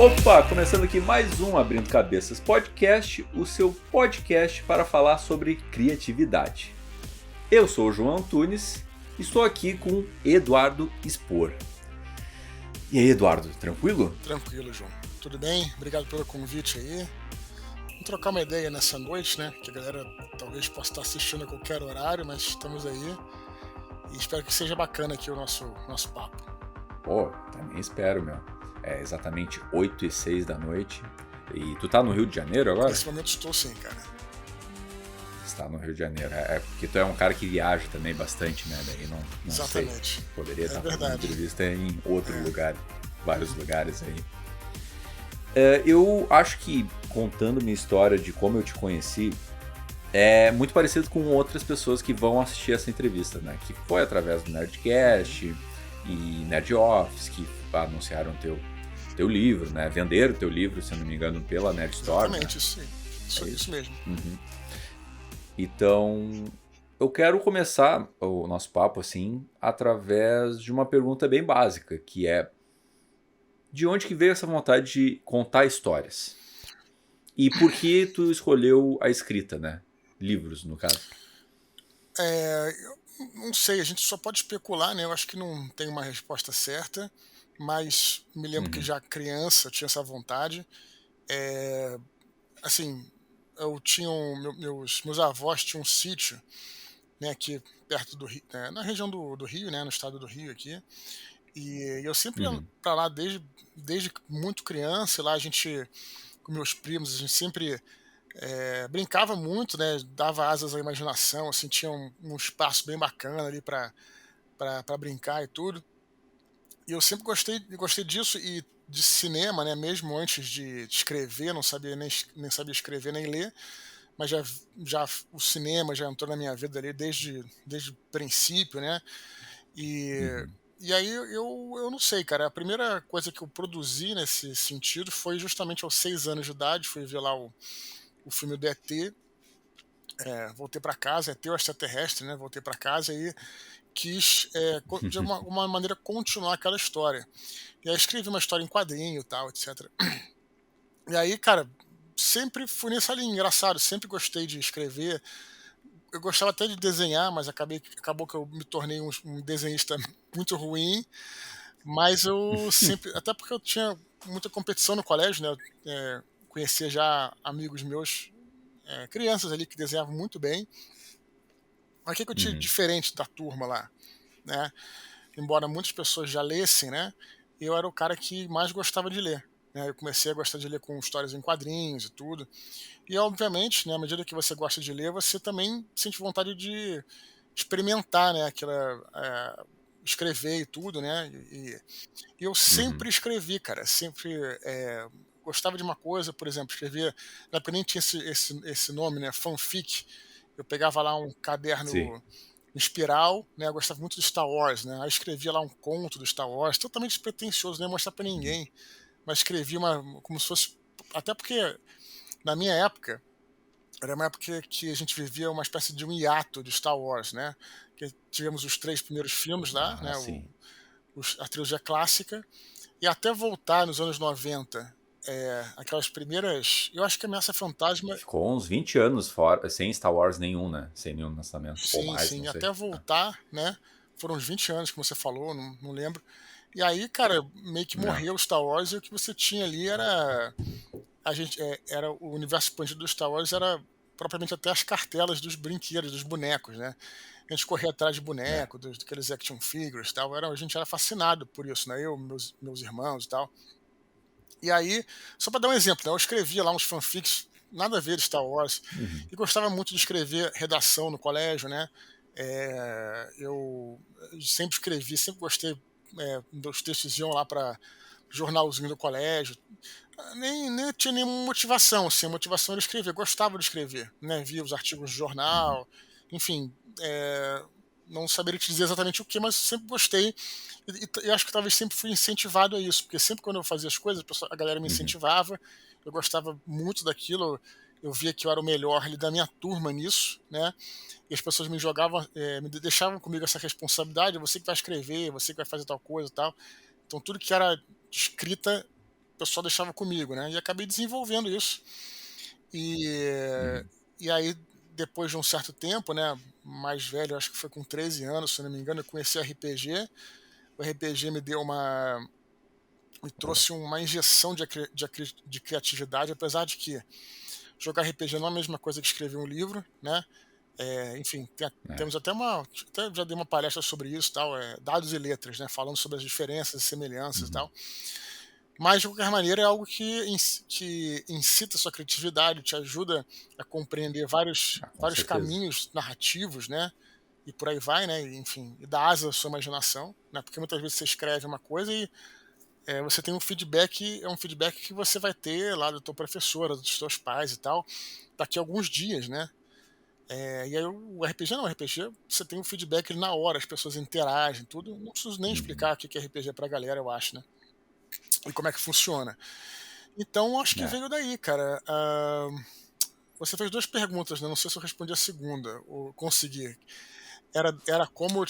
Opa, começando aqui mais um Abrindo Cabeças Podcast, o seu podcast para falar sobre criatividade. Eu sou o João Antunes e estou aqui com Eduardo Spor. E aí, Eduardo, tranquilo? Tranquilo, João. Tudo bem? Obrigado pelo convite aí. Vamos trocar uma ideia nessa noite, né? Que a galera talvez possa estar assistindo a qualquer horário, mas estamos aí. E espero que seja bacana aqui o nosso papo. Pô, também espero, meu. É exatamente 8h06 da noite. E tu tá no Rio de Janeiro agora? Nesse momento estou sim, cara. Está no Rio de Janeiro. É porque tu é um cara que viaja também bastante, né? Daí não Exatamente. sei. Poderia estar fazendo verdade. entrevista em outro lugar, vários lugares aí. Eu acho que, contando minha história de como eu te conheci, é muito parecido com outras pessoas que vão assistir essa entrevista, né? Que foi através do Nerdcast e Nerd Office, que anunciaram teu livro, né? Venderam teu livro, se eu não me engano, pela Nerd Store. Exatamente, né? isso mesmo. Uhum. Então, eu quero começar o nosso papo assim através de uma pergunta bem básica, que é: de onde que veio essa vontade de contar histórias? E por que tu escolheu a escrita, né? Livros, no caso. Eu não sei, a gente só pode especular, né? Eu acho que não tem uma resposta certa, mas me lembro que Uhum. já criança eu tinha essa vontade. Assim, eu tinha meus avós tinham um sítio, né, aqui perto do Rio, na região do Rio, né, no estado do Rio aqui. E eu sempre ia Uhum. para lá desde muito criança. E lá a gente, com meus primos, a gente sempre brincava muito, né, dava asas à imaginação, assim, tinha um espaço bem bacana ali para brincar e tudo. E eu sempre gostei disso e de cinema, né, mesmo antes de escrever, não sabia nem sabia escrever nem ler, mas já o cinema já entrou na minha vida ali desde o princípio, né? E, Uhum. e aí eu não sei, cara. A primeira coisa que eu produzi nesse sentido foi justamente aos 6 anos de idade. Fui ver lá o filme do ET. Voltei para casa, ET o extraterrestre, né? Voltei para casa e quis, de uma maneira, continuar aquela história. E aí escrevi uma história em quadrinho e tal, etc. E aí, cara, sempre fui nessa linha. Engraçado, sempre gostei de escrever. Eu gostava até de desenhar, mas acabou que eu me tornei um desenhista muito ruim. Mas eu sempre, até porque eu tinha muita competição no colégio, né? Conhecia já amigos meus, crianças ali que desenhavam muito bem. Mas o que eu tinha de Uhum. diferente da turma lá, né? Embora muitas pessoas já lessem, né? Eu era o cara que mais gostava de ler. Né? Eu comecei a gostar de ler com histórias em quadrinhos e tudo. E, obviamente, né, à medida que você gosta de ler, você também sente vontade de experimentar, né, escrever e tudo, né? E eu sempre Uhum. escrevi, cara. Sempre gostava de uma coisa, por exemplo, escrevia. Na época nem tinha esse nome, né? Fanfic. Eu pegava lá um Sim. caderno em espiral, né? Eu gostava muito de Star Wars, né? Aí escrevia lá um conto do Star Wars, totalmente despretensioso, nem ia mostrar pra Uhum. ninguém. Mas escrevi como se fosse. Até porque, na minha época, era uma época que a gente vivia uma espécie de um hiato de Star Wars, né? Que tivemos os 3 primeiros filmes lá, Ah, né? sim. A trilogia clássica, e até voltar nos anos 90, aquelas primeiras. Eu acho que Ameaça Fantasma. Ficou uns 20 anos fora, sem Star Wars nenhum, né? Sem nenhum lançamento. Ou Sim, mais, não sim, sei. até voltar, né? Foram uns 20 anos, como você falou, não lembro. E aí, cara, meio que Não. morreu Star Wars e o que você tinha ali era. Era o universo expandido do Star Wars, era propriamente até as cartelas dos brinquedos, dos bonecos, né? A gente corria atrás de É. boneco, daqueles action figures e tal. A gente era fascinado por isso, né? Eu, meus irmãos e tal. E aí, só para dar um exemplo, né? Eu escrevia lá uns fanfics, nada a ver de Star Wars, Uhum. e gostava muito de escrever redação no colégio, né? Eu sempre escrevi, sempre gostei, dos textos iam lá para jornalzinho do colégio. Nem tinha nenhuma motivação, assim, a motivação era escrever, gostava de escrever, né? Via os artigos de Uhum. jornal, enfim, não saberia te dizer exatamente o que, mas sempre gostei e acho que talvez sempre fui incentivado a isso, porque sempre quando eu fazia as coisas, a galera me Uhum. incentivava, eu gostava muito daquilo, eu via que eu era o melhor ali da minha turma nisso, né? E as pessoas me jogavam, me deixavam comigo essa responsabilidade, você que vai escrever, você que vai fazer tal coisa e tal. Então tudo que era escrita, o pessoal deixava comigo, né, e acabei desenvolvendo isso. E Uhum. e aí, depois de um certo tempo, né, mais velho, acho que foi com 13 anos, se eu não me engano, eu conheci RPG. O RPG me Ó, trouxe uma injeção de criatividade, apesar de que jogar RPG não é a mesma coisa que escrever um livro, né. Enfim, é. temos até já dei uma palestra sobre isso, tal, dados e letras, né, falando sobre as diferenças e semelhanças e Uhum. tal. Mas, de qualquer maneira, é algo que incita a sua criatividade, te ajuda a compreender Ah, com vários certeza. caminhos narrativos, né, e por aí vai, né, e enfim, e dá asa à sua imaginação, né, porque muitas vezes você escreve uma coisa e, você tem um feedback, é um feedback que você vai ter lá do teu professor, dos teus pais e tal, daqui a alguns dias, né. E aí o RPG não, o RPG você tem um feedback na hora, as pessoas interagem, tudo, não preciso nem Uhum. explicar o que que é RPG pra galera, eu acho, né, e como é que funciona. Então acho que É, veio daí, cara. Você fez 2 perguntas, né, não sei se eu respondi a segunda ou consegui. Era como eu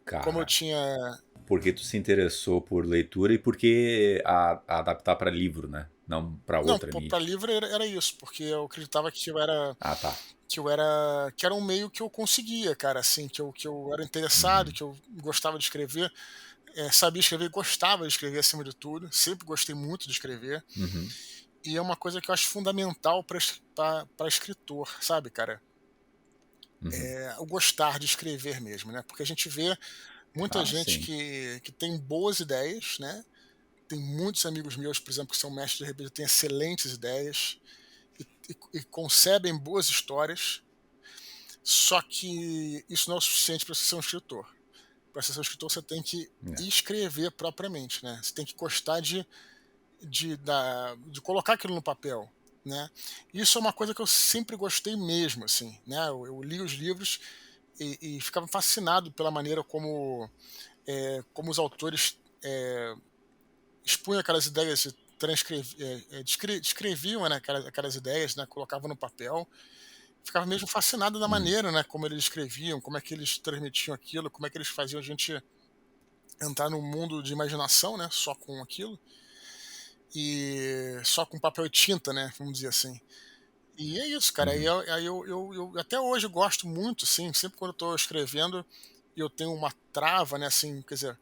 cara, tinha por que tu se interessou por leitura e por que adaptar para livro, né? Não para não, outra pra mídia. livro era isso, porque eu acreditava Ah, tá. que era um meio que eu conseguia, cara, assim, que eu era interessado, Uhum. que eu gostava de escrever, sabia escrever, gostava de escrever acima de tudo, sempre gostei muito de escrever, Uhum. e é uma coisa que eu acho fundamental para escritor, sabe, cara? Uhum. O gostar de escrever mesmo, né? Porque a gente vê muita Ah, gente sim. que tem boas ideias, né? Tem muitos amigos meus, por exemplo, que são mestres de RPG, têm excelentes ideias e concebem boas histórias, só que isso não é o suficiente para você ser um escritor. Para ser um escritor, você tem que É. escrever propriamente, né? Você tem que gostar de colocar aquilo no papel, né? Isso é uma coisa que eu sempre gostei mesmo, assim, né? Eu li os livros e ficava fascinado pela maneira como os autores expunham aquelas ideias, descreviam, né, aquelas ideias, né, colocavam no papel. Ficava mesmo fascinado da Uhum. maneira, né, como eles escreviam, como é que eles transmitiam aquilo, como é que eles faziam a gente entrar num mundo de imaginação, né, só com aquilo, e só com papel e tinta, né, vamos dizer assim. E é isso, cara. Uhum. Eu até hoje gosto muito, assim, sempre quando eu tô escrevendo e eu tenho uma trava, né, assim, quer dizer,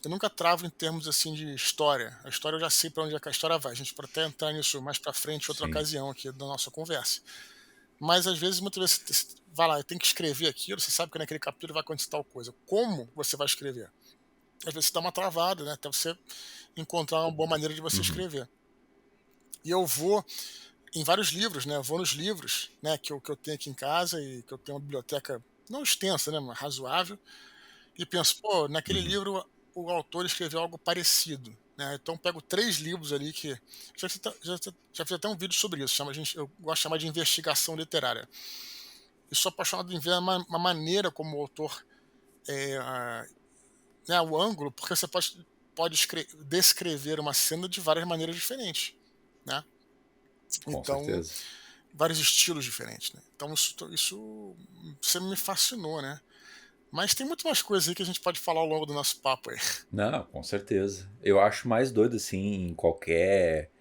eu nunca travo em termos assim de história. A história eu já sei para onde é que a história vai. A gente pode até entrar nisso mais para frente, outra Sim. ocasião aqui da nossa conversa. Mas às vezes, muitas vezes, você vai lá, tem que escrever aquilo, você sabe que naquele capítulo vai acontecer tal coisa. Como você vai escrever? Às vezes você dá uma travada, né? Até você encontrar uma boa maneira de você Uhum. escrever. E eu vou em vários livros, né? Eu vou nos livros, né? Que eu tenho aqui em casa e que eu tenho uma biblioteca não extensa, né? Mas razoável. E penso, pô, naquele Uhum. livro o autor escreveu algo parecido, né? Então pego 3 livros ali que já fiz até um vídeo sobre isso, eu gosto de chamar de investigação literária. E sou apaixonado em ver uma maneira como o autor, né, o ângulo, porque você pode descrever uma cena de várias maneiras diferentes, né? Com Então, certeza. vários estilos diferentes, né? Então isso sempre me fascinou, né? Mas tem muito mais coisas aí que a gente pode falar ao longo do nosso papo aí. Não, com certeza. Eu acho mais doido assim em qualquer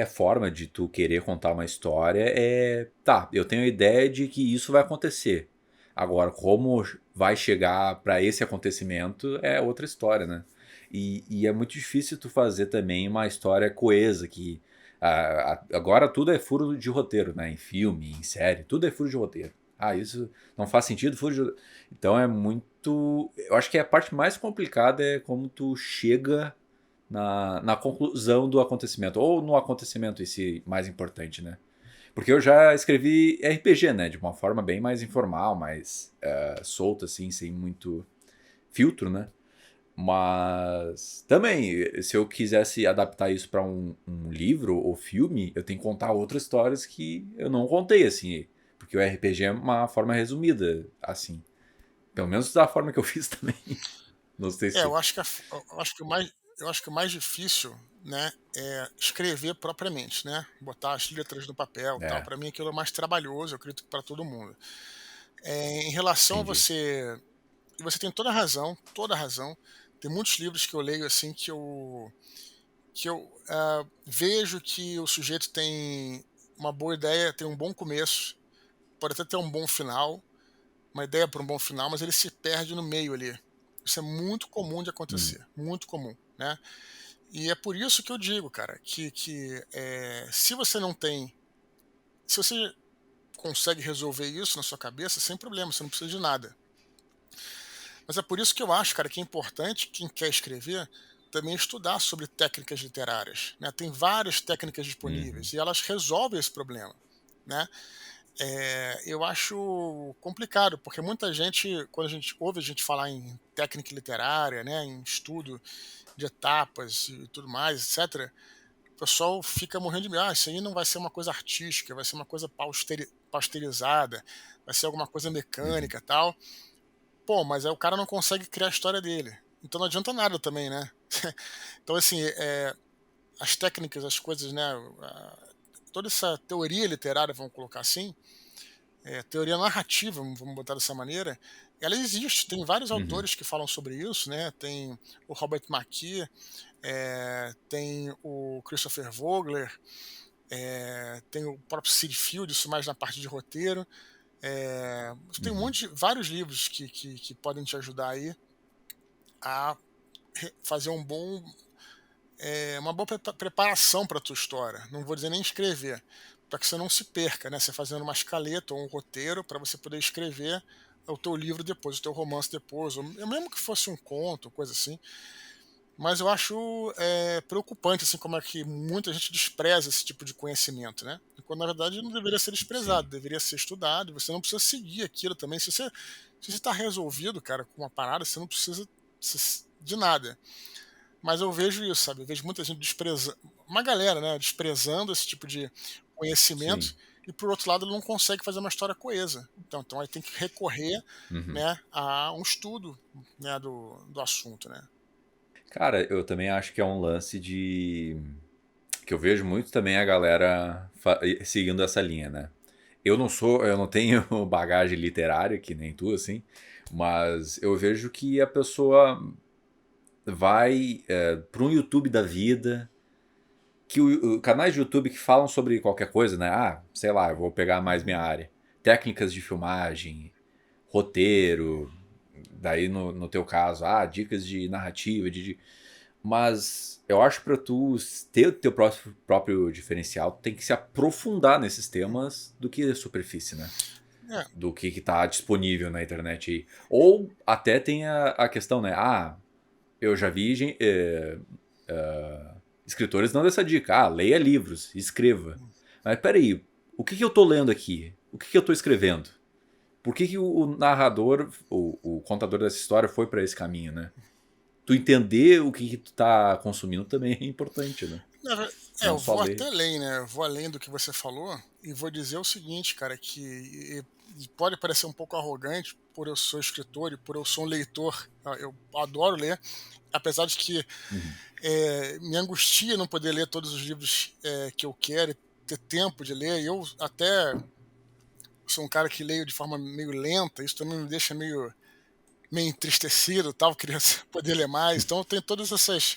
forma de tu querer contar uma história é, tá, eu tenho a ideia de que isso vai acontecer. Agora, como vai chegar pra esse acontecimento é outra história, né? E é muito difícil tu fazer também uma história coesa que agora tudo é furo de roteiro, né? Em filme, em série, tudo é furo de roteiro. Ah, isso não faz sentido, furo de... Então é muito. Eu acho que a parte mais complicada é como tu chega na conclusão do acontecimento, ou no acontecimento em si, mais importante, né? Porque eu já escrevi RPG, né? De uma forma bem mais informal, mais solta, assim, sem muito filtro, né? Mas também, se eu quisesse adaptar isso para um livro ou filme, eu tenho que contar outras histórias que eu não contei, assim. Porque o RPG é uma forma resumida, assim. Pelo menos da forma que eu fiz também. Não sei se. Eu acho que o mais difícil, né, é escrever propriamente, né? Botar as letras no papel, e tal. É, Para mim aquilo é mais trabalhoso, eu acredito que para todo mundo. Em relação a entendi. você tem toda a razão, toda a razão. Tem muitos livros que eu leio assim que eu vejo que o sujeito tem uma boa ideia, tem um bom começo, pode até ter um bom final, uma ideia para um bom final, mas ele se perde no meio ali. Isso é muito comum de Hum, acontecer, muito comum, né? E é por isso que eu digo, cara, se você não tem, se você consegue resolver isso na sua cabeça, sem problema, você não precisa de nada. Mas é por isso que eu acho, cara, que é importante quem quer escrever também estudar sobre técnicas literárias, né? Tem várias técnicas uhum, disponíveis e elas resolvem esse problema, né? Eu acho complicado, porque muita gente, quando a gente ouve a gente falar em técnica literária, né, em estudo de etapas e tudo mais, etc., o pessoal fica morrendo de medo. Ah, isso aí não vai ser uma coisa artística, vai ser uma coisa pasteurizada, vai ser alguma coisa uhum. mecânica e tal. Pô, mas aí o cara não consegue criar a história dele. Então não adianta nada também, né? Então, assim, as técnicas, as coisas, né? Toda essa teoria literária, vamos colocar assim, teoria narrativa, vamos botar dessa maneira, ela existe. Tem vários Uhum, autores que falam sobre isso, né? Tem o Robert McKee, tem o Christopher Vogler, tem o próprio Sid Field, isso mais na parte de roteiro. Tem um uhum. monte de, vários livros que podem te ajudar aí a fazer uma boa preparação para a tua história. Não vou dizer nem escrever, para que você não se perca, né? Você fazendo uma escaleta ou um roteiro para você poder escrever o teu livro depois, o teu romance depois, ou mesmo que fosse um conto, coisa assim. Mas eu acho preocupante assim como é que muita gente despreza esse tipo de conhecimento, né? Quando na verdade não deveria ser desprezado, Sim, deveria ser estudado. Você não precisa seguir aquilo também. Se você está resolvido, cara, com uma parada, você não precisa de nada. Mas eu vejo isso, sabe? Eu vejo muita gente desprezando, uma galera, né, desprezando esse tipo de conhecimento sim. e por outro lado ele não consegue fazer uma história coesa. Então aí tem que recorrer, Uhum. né, a um estudo, né, do assunto, né? Cara, eu também acho que é um lance de. Que eu vejo muito também a galera seguindo essa linha, né? Eu não tenho bagagem literária, que nem tu, assim, mas eu vejo que a pessoa vai para um YouTube da vida, que canais de YouTube que falam sobre qualquer coisa, né? Ah, sei lá, eu vou pegar mais minha Uhum. área. Técnicas de filmagem, roteiro, daí no teu caso, dicas de narrativa, mas eu acho que pra tu ter o teu próprio diferencial, tu tem que se aprofundar nesses temas do que a superfície, né? É, Do que tá disponível na internet aí. Ou até tem a questão, né? Eu já vi escritores dando essa dica. Leia livros, escreva. Mas peraí, o que eu tô lendo aqui? O que eu tô escrevendo? Por que o narrador, o contador dessa história foi pra esse caminho, né? Tu entender o que tu tá consumindo também é importante, né? Não eu só vou ler. até além, né? Eu vou além do que você falou e vou dizer o seguinte, cara, e pode parecer um pouco arrogante por eu ser escritor e por eu ser um leitor, eu adoro ler, apesar de que Uhum. me angustia não poder ler todos os livros que eu quero, e ter tempo de ler. Eu até sou um cara que leio de forma meio lenta, isso também me deixa meio entristecido, tal, queria poder ler mais. Então eu tenho todas essas,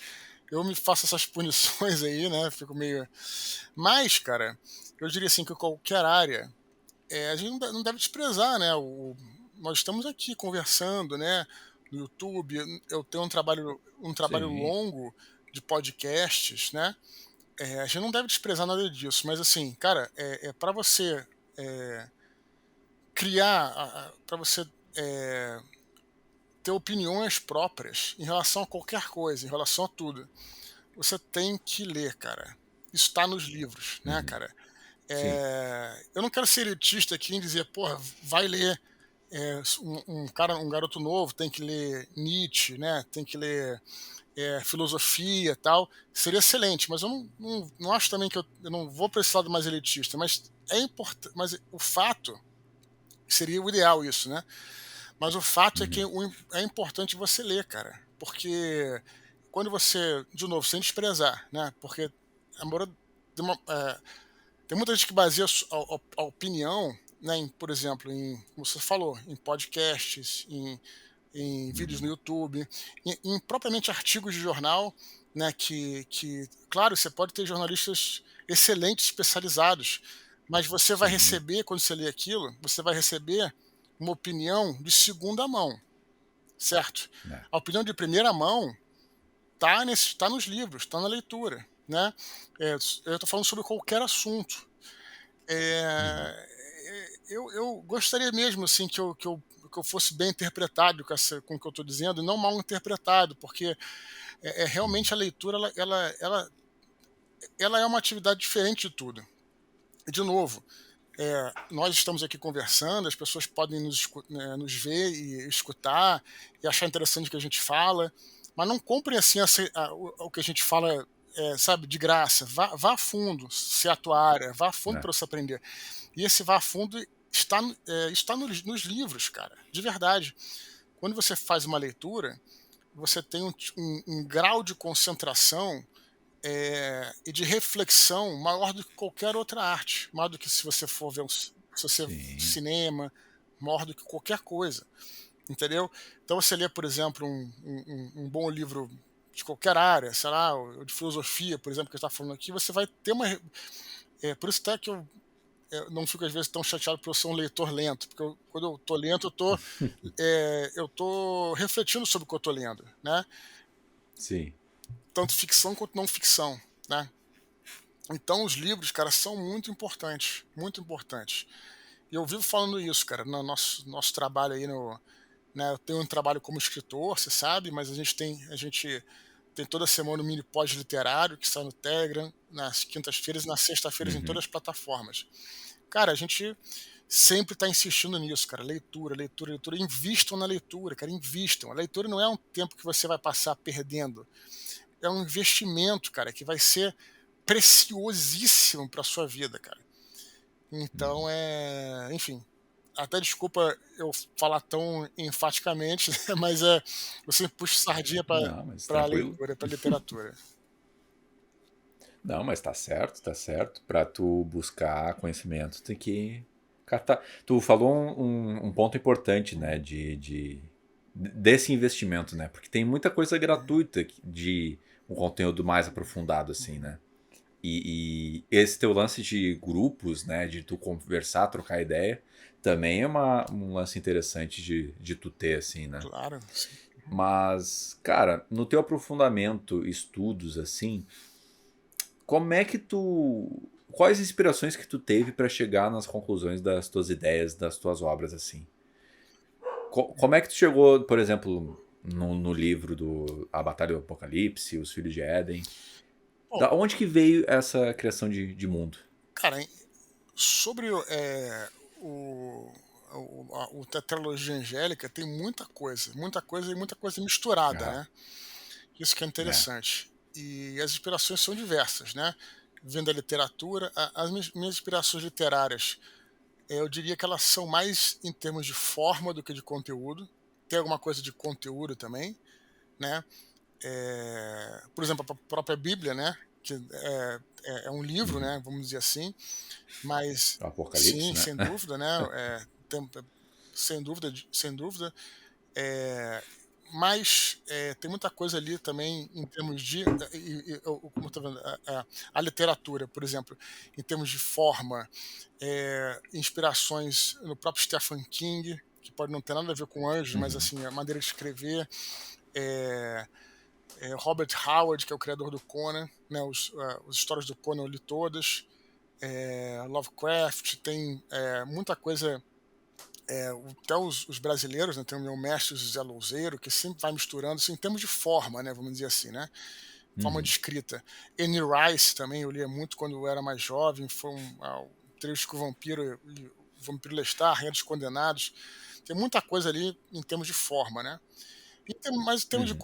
eu me faço essas punições aí, né? Fico meio, mas cara, eu diria assim que qualquer área, a gente não deve desprezar, né? Nós estamos aqui conversando, né? No YouTube, eu tenho um trabalho Sim. longo de podcasts, né? A gente não deve desprezar nada disso, mas assim, cara, para você é, criar, para você é, ter opiniões próprias em relação a qualquer coisa, em relação a tudo, você tem que ler, cara. Isso está nos livros, né, Uhum. cara? Sim. Eu não quero ser elitista aqui em dizer, porra, vai ler um garoto novo tem que ler Nietzsche, né? Tem que ler filosofia e tal. Seria excelente, mas eu não acho também que eu não vou para esse lado mais elitista. Mas é importante, mas o fato seria o ideal isso, né? Mas o fato é que Uhum. é importante você ler, cara, porque quando você, de novo, sem desprezar, né? Porque embora tem muita gente que baseia a opinião, né, por exemplo, como você falou, em podcasts, em vídeos no Uhum. YouTube, em propriamente artigos de jornal. né, claro, você pode ter jornalistas excelentes, especializados, mas você vai Sim, receber, quando você lê aquilo, você vai receber uma opinião de segunda mão, certo? né. A opinião de primeira mão tá nos livros, tá na leitura, né. Eu estou falando sobre qualquer assunto. Uhum. Eu gostaria mesmo, assim, que eu fosse bem interpretado com o que eu estou dizendo, e não mal interpretado, porque, Uhum. realmente a leitura ela é uma atividade diferente de tudo. E de novo, nós estamos aqui conversando, as pessoas podem nos ver e escutar, e achar interessante o que a gente fala, mas não comprem, assim, o que a gente fala, sabe, de graça. Vá a fundo, se é a tua área, vá a fundo Né. para você aprender. E esse vá a fundo está nos livros, cara, de verdade. Quando você faz uma leitura, você tem um grau de concentração, e de reflexão maior do que qualquer outra arte, maior do que se você for ver se você Sim. cinema, maior do que qualquer coisa, entendeu? Então você lê, por exemplo, um bom livro de qualquer área, sei lá, o de filosofia, por exemplo, que a gente está falando aqui, você vai ter por isso até que eu não fico às vezes tão chateado por eu ser um leitor lento, porque quando eu tô lento, eu tô refletindo sobre o que eu tô lendo, né? Sim. Tanto ficção quanto não ficção, né? Então os livros, cara, são muito importantes, muito importantes. E eu vivo falando isso, cara, no nosso trabalho aí né, eu tenho um trabalho como escritor, você sabe, mas a gente tem toda semana um mini pós literário que sai no Telegram, nas quintas-feiras e nas sextas-feiras em Uhum. todas as plataformas. Cara, a gente sempre está insistindo nisso, cara. Leitura, leitura, leitura. Invistam na leitura, cara. Invistam. A leitura não é um tempo que você vai passar perdendo. É um investimento, cara, que vai ser preciosíssimo para sua vida, cara. Uhum. Então, enfim, até desculpa eu falar tão enfaticamente, né, mas eu sempre puxo sardinha Não, mas para tranquilo. leitura, para literatura. Não, mas tá certo, tá certo. Pra tu buscar conhecimento, tem que catar. Tu falou um ponto importante, né, desse investimento, né? Porque tem muita coisa Uhum, gratuita de um conteúdo mais aprofundado, assim, uhum. né? E esse teu lance de grupos, né, de tu conversar, trocar ideia, também é um lance interessante de tu ter, assim, né? Claro, sim. Mas, cara, no teu aprofundamento, estudos, assim, como é que tu. Quais inspirações que tu teve pra chegar nas conclusões das tuas ideias, das tuas obras, assim? Como é que tu chegou, por exemplo, no livro do A Batalha do Apocalipse, Os Filhos de Éden? Bom, Da onde que veio essa criação de mundo? cara, sobre o o tetralogia angélica tem muita coisa e muita coisa misturada, Ah, né. Isso que é né? interessante. E as inspirações são diversas, né. Vem da literatura, as minhas inspirações literárias, eu diria que elas são mais em termos de forma do que de conteúdo. Tem alguma coisa de conteúdo também, né. Por exemplo, a própria Bíblia, né, que é um livro, Uhum. né, vamos dizer assim, mas O Apocalipse, sim, né? sem dúvida, né, sem dúvida, sem dúvida. Eh, mas, tem muita coisa ali também em termos de como eu tô vendo, a literatura, por exemplo, em termos de forma, inspirações no próprio Stephen King, que pode não ter nada a ver com anjos, mas, Uhum. assim, a maneira de escrever, eh Robert Howard, que é o criador do Conan, né, as histórias do Conan eu li todas, Lovecraft, tem, muita coisa, até os brasileiros, né, tem o meu mestre José Louzeiro, que sempre vai misturando, assim, em termos de forma, né, vamos dizer assim, né, forma de Uhum. escrita. Anne Rice também eu lia muito quando eu era mais jovem, foi um trecho com o Vampiro Lestat, Rainha dos Condenados, tem muita coisa ali em termos de forma, né. Mas em termos Uhum.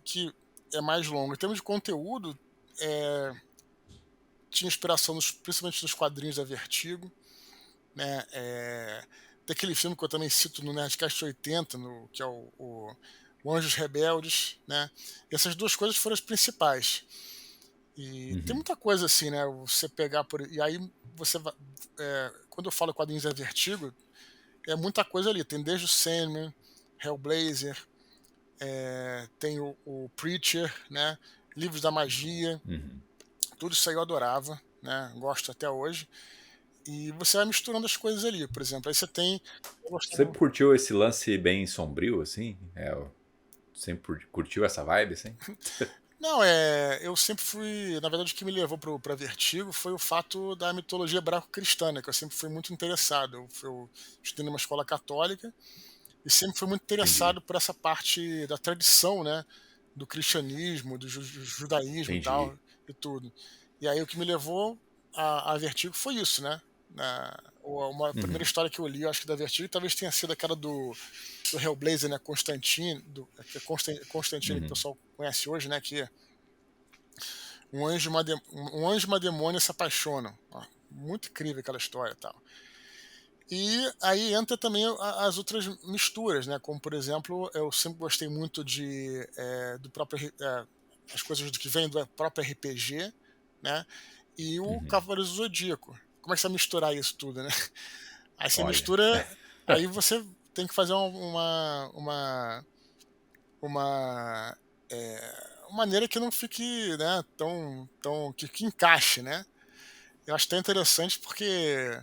que é mais longo, em termos de conteúdo, eh, tinha inspiração principalmente nos quadrinhos da Vertigo, né, daquele filme que eu também cito no Nerdcast 80, que é o Anjos Rebeldes, né. Essas 2 coisas foram as principais. E tem Uhum. muita coisa assim, né, você pegar e aí você quando eu falo quadrinhos da Vertigo, é muita coisa ali, tem desde o Sandman, Hellblazer, tem o Preacher, né? livros da magia, Uhum. tudo isso aí eu adorava, né? Gosto até hoje. E você vai misturando as coisas ali, por exemplo, aí você tem eu Sempre gostava curtiu esse lance bem sombrio, assim? Sempre curtiu essa vibe, assim? não, eu sempre fui na verdade o que me levou para Vertigo foi o fato da mitologia hebraico-cristã, né, que eu sempre fui muito interessado. Eu estudei numa escola católica e sempre fui muito Entendi, interessado por essa parte da tradição, né, do cristianismo, do judaísmo e entendi. tal, e tudo. E aí o que me levou a Vertigo foi isso, né, uma primeira Uhum, história que eu li, eu acho que da Vertigo, talvez tenha sido aquela do Hellblazer, né, Constantine, que é Constantine que o uhum. pessoal conhece hoje, né, que um anjo e uma demônia se apaixonam. Ó, muito incrível aquela história e tal. E aí entra também as outras misturas, né? Como por exemplo, eu sempre gostei muito do próprio as coisas que vêm do próprio RPG, né? E o Uhum. Cavaleiros do Zodíaco. Como é que você vai misturar isso tudo, né? Aí você Olha, mistura, aí você tem que fazer uma maneira que não fique, né, tão que encaixe, né. Eu acho até interessante porque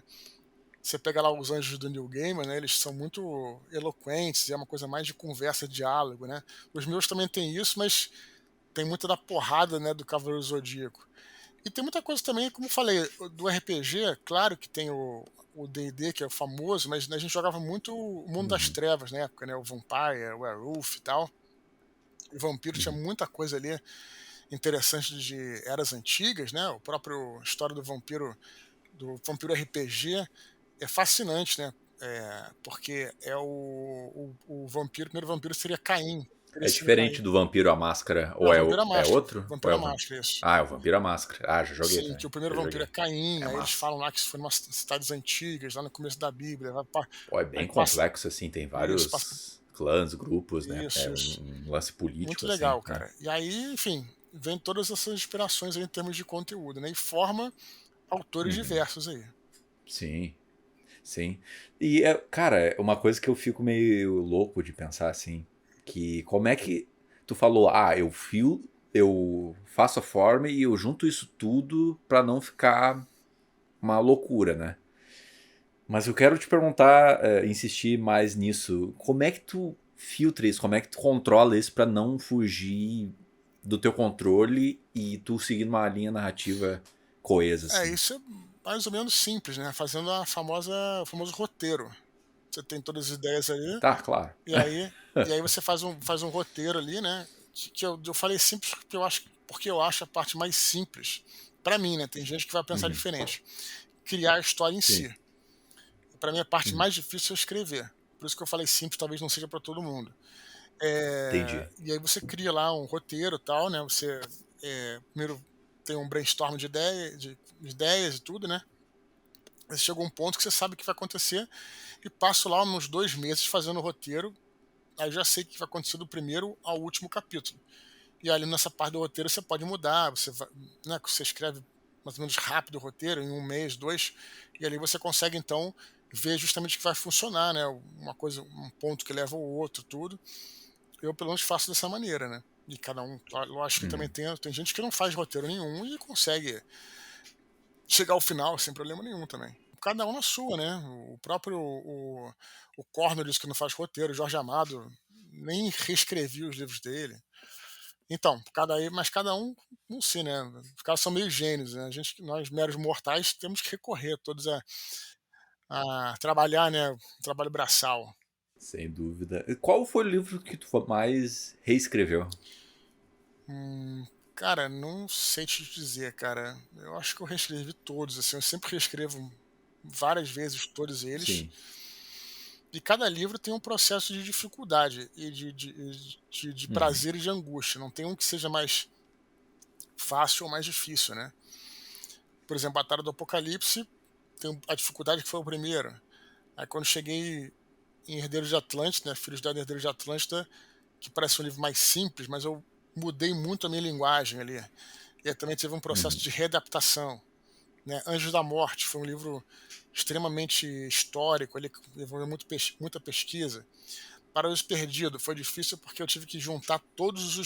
você pega lá os anjos do Neil Gaiman, né, eles são muito eloquentes, é uma coisa mais de conversa, diálogo, né. Os meus também têm isso, mas tem muita da porrada, né, do Cavaleiro do Zodíaco. E tem muita coisa também, como eu falei, do RPG, claro que tem o D&D, que é o famoso, mas a gente jogava muito o Mundo das uhum, Trevas na época, né, o Vampire, o Werewolf e tal. O Vampiro tinha uhum. muita coisa ali interessante de eras antigas, né? O próprio história do Vampiro RPG é fascinante, né? Porque o vampiro, o primeiro vampiro seria Caim, teria É sido Caim. diferente do Vampiro à Máscara, É ou o é, Vampiro à é Máscara, outro? Ou Vampiro é à o Vampiro? Máscara, isso. Ah, é o Vampiro à Máscara. Ah, já joguei Sim, também. que o primeiro Já vampiro é joguei. Caim, É aí eles massa. falam lá que isso foi em umas cidades antigas, lá no começo da Bíblia, Pô, é aí bem passa, complexo, assim, tem isso, passa, vários clãs, grupos, né? É isso. um lance Muito político, assim, legal, né? cara. E aí, enfim, vem todas essas inspirações aí em termos de conteúdo, né? E forma autores Uhum. diversos aí. Sim, sim. E, cara, é uma coisa que eu fico meio louco de pensar, assim, que como é que tu falou, eu faço a forma e eu junto isso tudo pra não ficar uma loucura, né? Mas eu quero te perguntar, insistir mais nisso. Como é que tu filtra isso? Como é que tu controla isso pra não fugir do teu controle e tu seguir uma linha narrativa coesa, assim? Isso é mais ou menos simples, né? Fazendo o famoso roteiro. Você tem todas as ideias aí, Tá, claro. e aí, e aí você faz um roteiro ali, né? Que eu falei simples porque eu acho a parte mais simples. Pra mim, né? Tem gente que vai pensar Uhum. diferente. Criar a história em Sim, si. Pra mim, a parte uhum. mais difícil é escrever. Por isso que eu falei simples, talvez não seja pra todo mundo. Entendi. E aí você cria lá um roteiro e tal, né? Você primeiro tem um brainstorm de ideias e tudo, né? Aí chega um ponto que você sabe o que vai acontecer e passo lá uns 2 meses fazendo o roteiro. Aí já sei o que vai acontecer do primeiro ao último capítulo. E ali nessa parte do roteiro você pode mudar, né, você escreve mais ou menos rápido o roteiro, em um mês, dois, e ali você consegue então ver justamente o que vai funcionar, né? Uma coisa, um ponto que leva ao outro, tudo. Eu pelo menos faço dessa maneira, né? E cada um, claro, lógico que também Uhum. tem gente que não faz roteiro nenhum e consegue chegar ao final sem problema nenhum também. Cada um na sua, né? O próprio o Cornelius que não faz roteiro, o Jorge Amado, nem reescrevi os livros dele. Então, mas cada um não sei, né? Os caras são meio gênios, né? Nós meros mortais temos que recorrer todos a trabalhar, né? O trabalho braçal. Sem dúvida. E qual foi o livro que tu mais reescreveu? Cara, não sei te dizer, cara. Eu acho que eu reescrevi todos, assim. Eu sempre reescrevo várias vezes todos eles. Sim. E cada livro tem um processo de dificuldade e de Uhum. prazer e de angústia. Não tem um que seja mais fácil ou mais difícil, né? Por exemplo, Batalha do Apocalipse tem a dificuldade que foi o primeiro. Aí quando cheguei em Herdeiros de Atlântida, né, Filhos da Herdeiros de Atlântida, que parece um livro mais simples, mas eu mudei muito a minha linguagem ali. E aí também teve um processo Uhum. de readaptação, né? Anjos da Morte foi um livro extremamente histórico, ele envolveu muita pesquisa. Paraíso Perdido foi difícil porque eu tive que juntar todos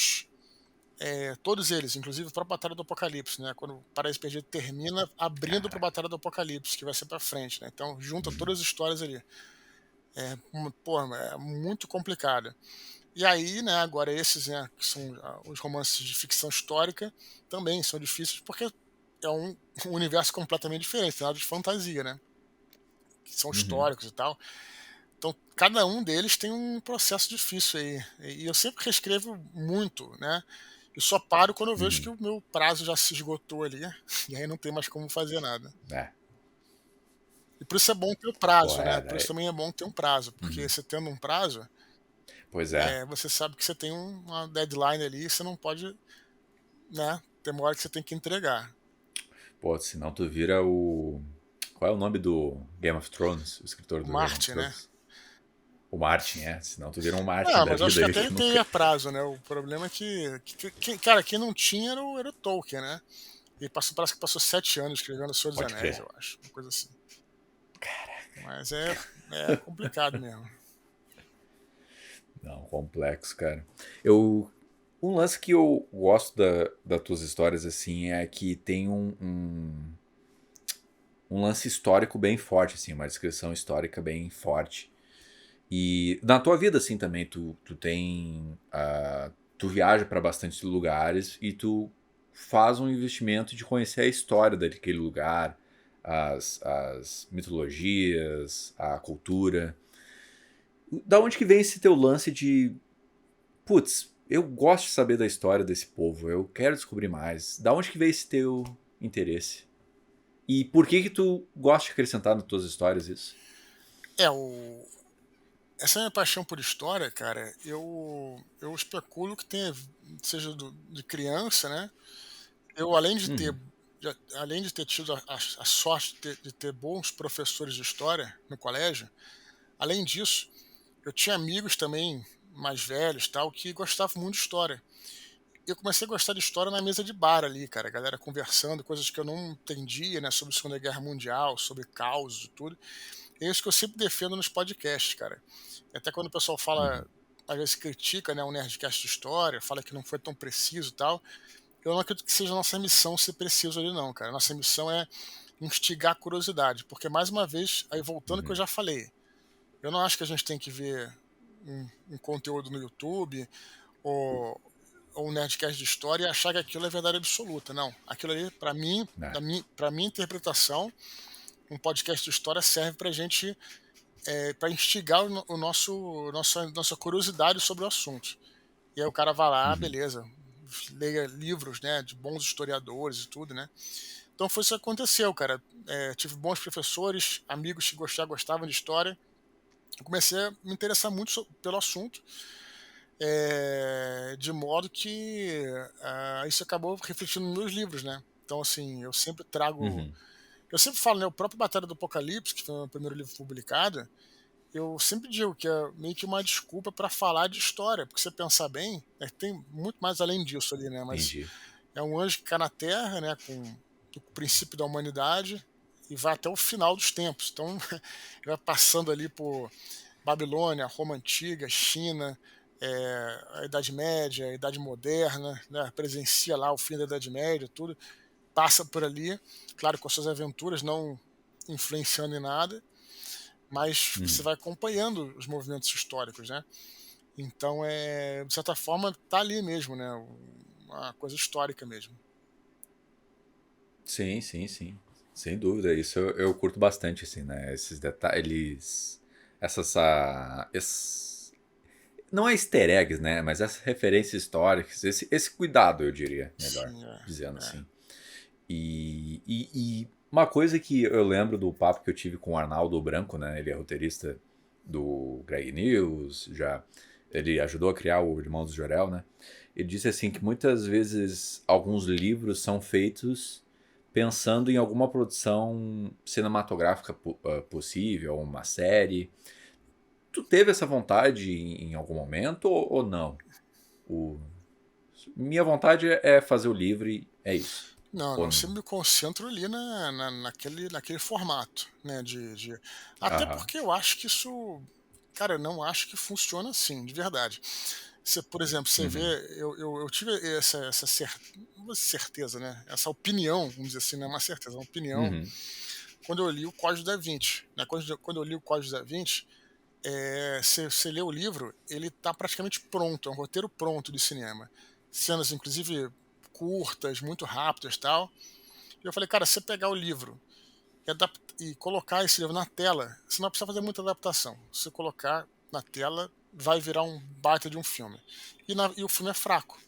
todos eles, inclusive a própria Batalha do Apocalipse, né, quando o Paraíso Perdido termina abrindo para a Caraca. Batalha do Apocalipse, que vai ser para frente, né, então junta Uhum. todas as histórias ali. Pô, é muito complicado. E aí, né, agora esses, né, que são os romances de ficção histórica, também são difíceis, porque é um um universo completamente diferente, tem nada de fantasia, né, que são Uhum. históricos e tal. Então, cada um deles tem um processo difícil aí. E eu sempre reescrevo muito, né? E só paro quando eu vejo que Uhum. o meu prazo já se esgotou ali, e aí não tem mais como fazer nada. É. E por isso é bom ter o Pô, prazo, né? é, Por isso daí. também é bom ter um prazo, porque Uhum. você tendo um prazo, Pois é. você sabe que você tem uma deadline ali, e você não pode, né? Tem uma hora que você tem que entregar. Pô, senão tu vira o. Qual é o nome do Game of Thrones? O escritor O do Game of Marte, né? Thrones? O Martin, é. Senão tu vira um Martin Ah, da mas eu acho vida que aí até que ele nunca. teria prazo, né? O problema é cara, quem não tinha era o Tolkien, né? E parece que passou 7 anos escrevendo O Senhor dos Pode Anéis, crer. eu acho, uma coisa assim. Mas é complicado mesmo. Não, complexo, cara. Eu. Um lance que eu gosto das tuas histórias, assim, é que tem um lance histórico bem forte, assim, uma descrição histórica bem forte. E na tua vida, assim, também, tu tem. Tu viaja para bastante lugares e tu faz um investimento de conhecer a história daquele lugar, as mitologias, a cultura. Da onde que vem esse teu lance de, putz, eu gosto de saber da história desse povo, eu quero descobrir mais. Da onde que vem esse teu interesse? E por que que tu gosta de acrescentar nas tuas histórias isso? É, o essa minha paixão por história, cara, eu especulo que tenha seja de criança, né, eu Uhum, além de ter tido a sorte de ter bons professores de história no colégio, além disso, eu tinha amigos também mais velhos, tal, que gostavam muito de história. Eu comecei a gostar de história na mesa de bar ali, cara, a galera conversando, coisas que eu não entendia, né, sobre a Segunda Guerra Mundial, sobre caos e tudo. É isso que eu sempre defendo nos podcasts, cara. Até quando o pessoal fala, uhum, às vezes critica, né, um nerdcast de história, fala que não foi tão preciso e tal. Eu não acredito que seja nossa missão ser preciso ali, não, cara. Nossa missão é instigar a curiosidade, porque mais uma vez, aí voltando ao que eu uhum, já falei, eu não acho que a gente tem que ver um conteúdo no YouTube ou, ou um nerdcast de história e achar que aquilo é verdade absoluta. Não, aquilo ali, para mim, né? para minha interpretação, um podcast de história serve para gente, para instigar nossa curiosidade sobre o assunto. E aí o cara vai lá, Uhum, beleza, leia livros, né, de bons historiadores e tudo, né. Então foi isso que aconteceu, cara. Tive bons professores, amigos que gostavam de história. Eu comecei a me interessar muito pelo assunto, de modo que isso acabou refletindo nos meus livros, né. Então, assim, uhum, eu sempre falo, né, o próprio Batalha do Apocalipse, que foi o meu primeiro livro publicado, eu sempre digo que é meio que uma desculpa para falar de história, porque você pensar bem, tem muito mais além disso ali, né, mas entendi. é um anjo que cai na Terra, né, com o princípio da humanidade e vai até o final dos tempos. Então, ele vai passando ali por Babilônia, Roma Antiga, China, a Idade Média, a Idade Moderna, né, presencia lá o fim da Idade Média, tudo, passa por ali, claro, com suas aventuras, não influenciando em nada, mas você Uhum. vai acompanhando os movimentos históricos, né? Então, de certa forma, tá ali mesmo, né? Uma coisa histórica mesmo. Sim, sim, sim. Sem dúvida. Isso eu curto bastante, assim, né? Esses detalhes. Essas. Não é easter eggs, né? Mas essas referências históricas, esse cuidado, eu diria, melhor Sim, dizendo é. assim. E uma coisa que eu lembro do papo que eu tive com o Arnaldo Branco, né? Ele é roteirista do Greg News, já ele ajudou a criar o Irmãos do Jorel, né? Ele disse assim que muitas vezes alguns livros são feitos pensando em alguma produção cinematográfica possível, uma série. Tu teve essa vontade em algum momento ou não? O, minha vontade é fazer o livro e é isso. Não, Ou não, não? sempre me concentro ali naquele formato, né? Até Aham. porque eu acho que isso. Cara, eu não acho que funciona assim, de verdade. por exemplo, você vê, Uhum. eu tive não vou dizer certeza, né? Essa opinião, vamos dizer assim, não é uma certeza, é uma opinião, Uhum. quando eu li o Código da Vinci. Né? Quando eu li o Código da Vinci, você lê o livro, ele tá praticamente pronto, é um roteiro pronto de cinema. Cenas, inclusive, curtas, muito rápidas e tal. E eu falei, cara, se você pegar o livro e colocar esse livro na tela, você não precisa fazer muita adaptação. Se você colocar na tela, vai virar um baita de um filme. E o filme é fraco.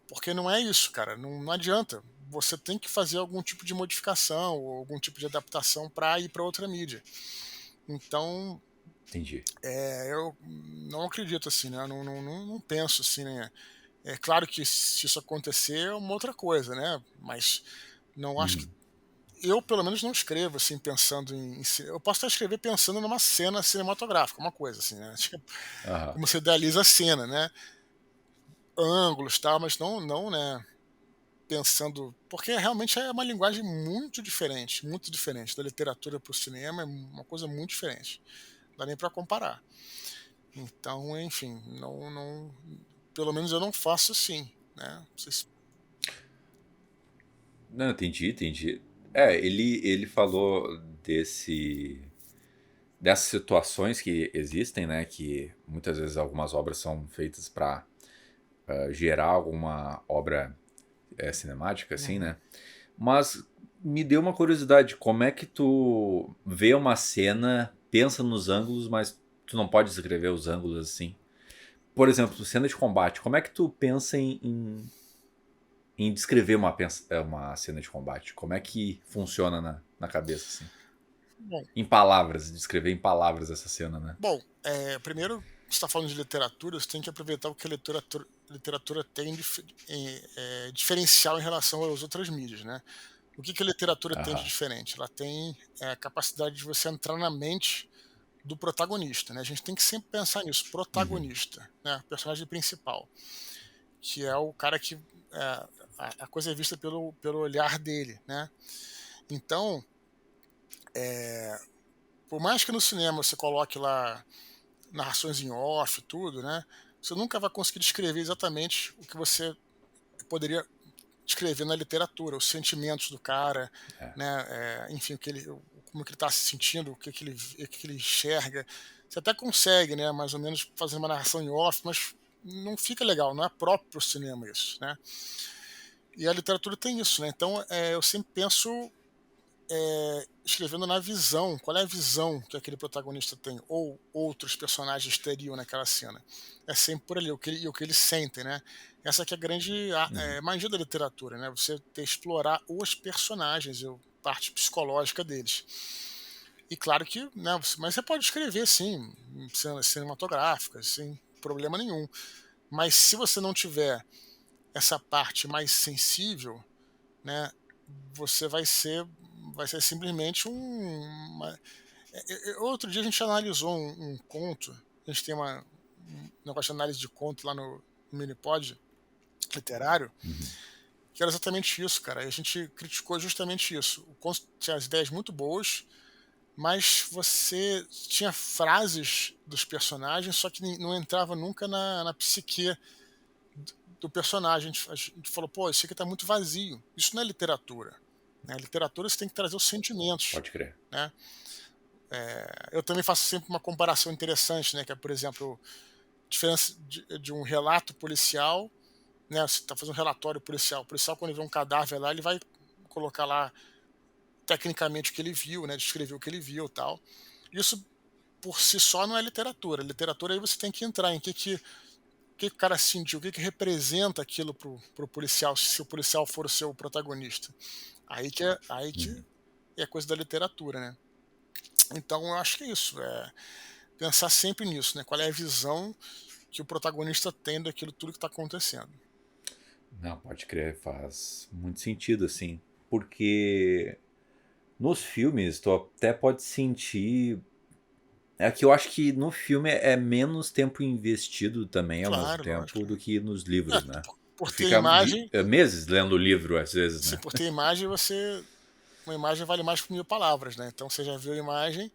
Porque não é isso, cara. Não adianta. Você tem que fazer algum tipo de modificação ou algum tipo de adaptação para ir para outra mídia. Então, Entendi. eu não acredito assim, né? Não penso assim, né? É claro que se isso acontecer é uma outra coisa, né? Mas não acho que Uhum. eu, pelo menos, não escrevo assim pensando eu posso até escrever pensando numa cena cinematográfica, uma coisa assim, né? Acho que é Aham. como você idealiza a cena, né? Ângulos, tal, mas não, né? Pensando, porque realmente é uma linguagem muito diferente da literatura para o cinema, é uma coisa muito diferente. Não dá nem para comparar. Então, enfim, pelo menos eu não faço assim, né? Não sei se- Não, entendi. É, ele falou dessas situações que existem, né? Que muitas vezes algumas obras são feitas para gerar alguma obra cinemática, assim, Uhum. né? Mas me deu uma curiosidade, como é que tu vê uma cena, pensa nos ângulos, mas tu não pode descrever os ângulos assim? Por exemplo, cena de combate, como é que tu pensa em descrever uma cena de combate? Como é que funciona na cabeça, assim? Bom, Em palavras, descrever em palavras essa cena, né? bom, primeiro, você está falando de literatura, você tem que aproveitar o que a literatura tem diferencial em relação às outras mídias, né? O que a literatura tem de Aham. diferente? Ela tem a capacidade de você entrar na mente do protagonista, né? A gente tem que sempre pensar nisso, Uhum. protagonista, né? Personagem principal, que é o cara que a coisa é vista pelo olhar dele, né? Então, por mais que no cinema você coloque lá narrações em off, tudo, né? Você nunca vai conseguir descrever exatamente o que você poderia descrever na literatura, os sentimentos do cara, É. né? Enfim, como que ele está se sentindo, o que ele enxerga. Você até consegue, né? Mais ou menos fazer uma narração em off, mas não fica legal, não é próprio para o cinema isso, né? E a literatura tem isso, né? Então, eu sempre penso escrevendo na visão, qual é a visão que aquele protagonista tem, ou outros personagens teriam naquela cena. É sempre por ali, o que eles sentem, né? Essa que é a grande Uhum. magia da literatura, né? Você explorar os personagens, a parte psicológica deles. E claro que, né, mas você pode escrever, sim, em cenas cinematográficas, sem problema nenhum. Mas se você não tiver essa parte mais sensível, né, você vai ser simplesmente outro dia a gente analisou um conto, a gente tem um negócio de análise de conto lá no Minipod literário, Uhum. que era exatamente isso, cara. E a gente criticou justamente isso. O conto tinha as ideias muito boas, mas você tinha frases dos personagens, só que não entrava nunca na psique do personagem. A gente falou, pô, isso aqui tá muito vazio. Isso não é literatura. Né? Literatura você tem que trazer os sentimentos. Pode crer. Né? Eu também faço sempre uma comparação interessante, né? Que é, por exemplo, diferença de um relato policial, né? Você está fazendo um relatório policial. O policial, quando ele vê um cadáver lá, ele vai colocar lá tecnicamente o que ele viu, né? Descrever o que ele viu e tal. Isso por si só não é literatura. Literatura aí você tem que entrar em que o cara sentiu, o que representa aquilo pro policial, se o policial for o seu protagonista. Aí que Uhum. é coisa da literatura, né? Então eu acho que é isso. Pensar sempre nisso, né? Qual é a visão que o protagonista tem daquilo tudo que está acontecendo. Não, pode crer, faz muito sentido, assim. Porque nos filmes tu até pode sentir. É que eu acho que no filme é menos tempo investido também ao mesmo Claro, tempo lógico. do que nos É, livros, né? por Tu ter fica imagem, meses lendo o livro, às vezes, se né? por ter imagem, uma imagem vale mais que 1000 palavras, né? Então você já viu a imagem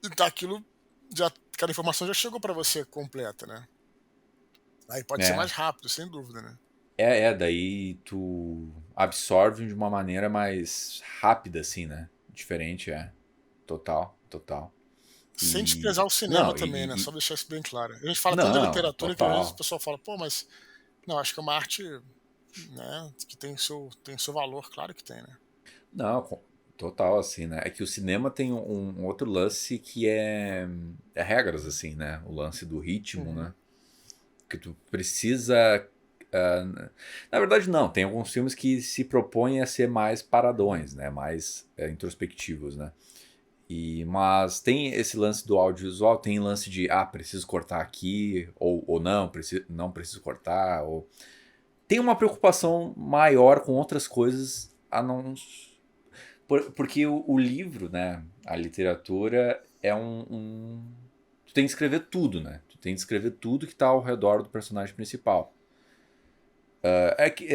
e daquilo, já, cada informação já chegou para você completa, né? Aí pode ser mais É, rápido, sem dúvida, né? daí tu absorve de uma maneira mais rápida, assim, né? Diferente, total, total. Sem desprezar E, o cinema não, também, né? Só deixar isso bem claro. A gente fala tanto da não, literatura que às vezes o total. pessoal fala, pô, mas não, acho que é uma arte, né, que tem seu valor, claro que tem, né? Não, total, assim, né? É que o cinema tem um outro lance que é regras, assim, né? O lance do ritmo, Uhum, né? Que tu precisa. Na verdade, não. Tem alguns filmes que se propõem a ser mais uhum, paradões, né? Mais introspectivos, né? Mas tem esse lance do audiovisual, tem lance de, preciso cortar aqui, ou não, não preciso cortar, ou... Tem uma preocupação maior com outras coisas a não... Porque o livro, né, a literatura é Tu tem que escrever tudo, né? Tu tem que escrever tudo que tá ao redor do personagem principal. É que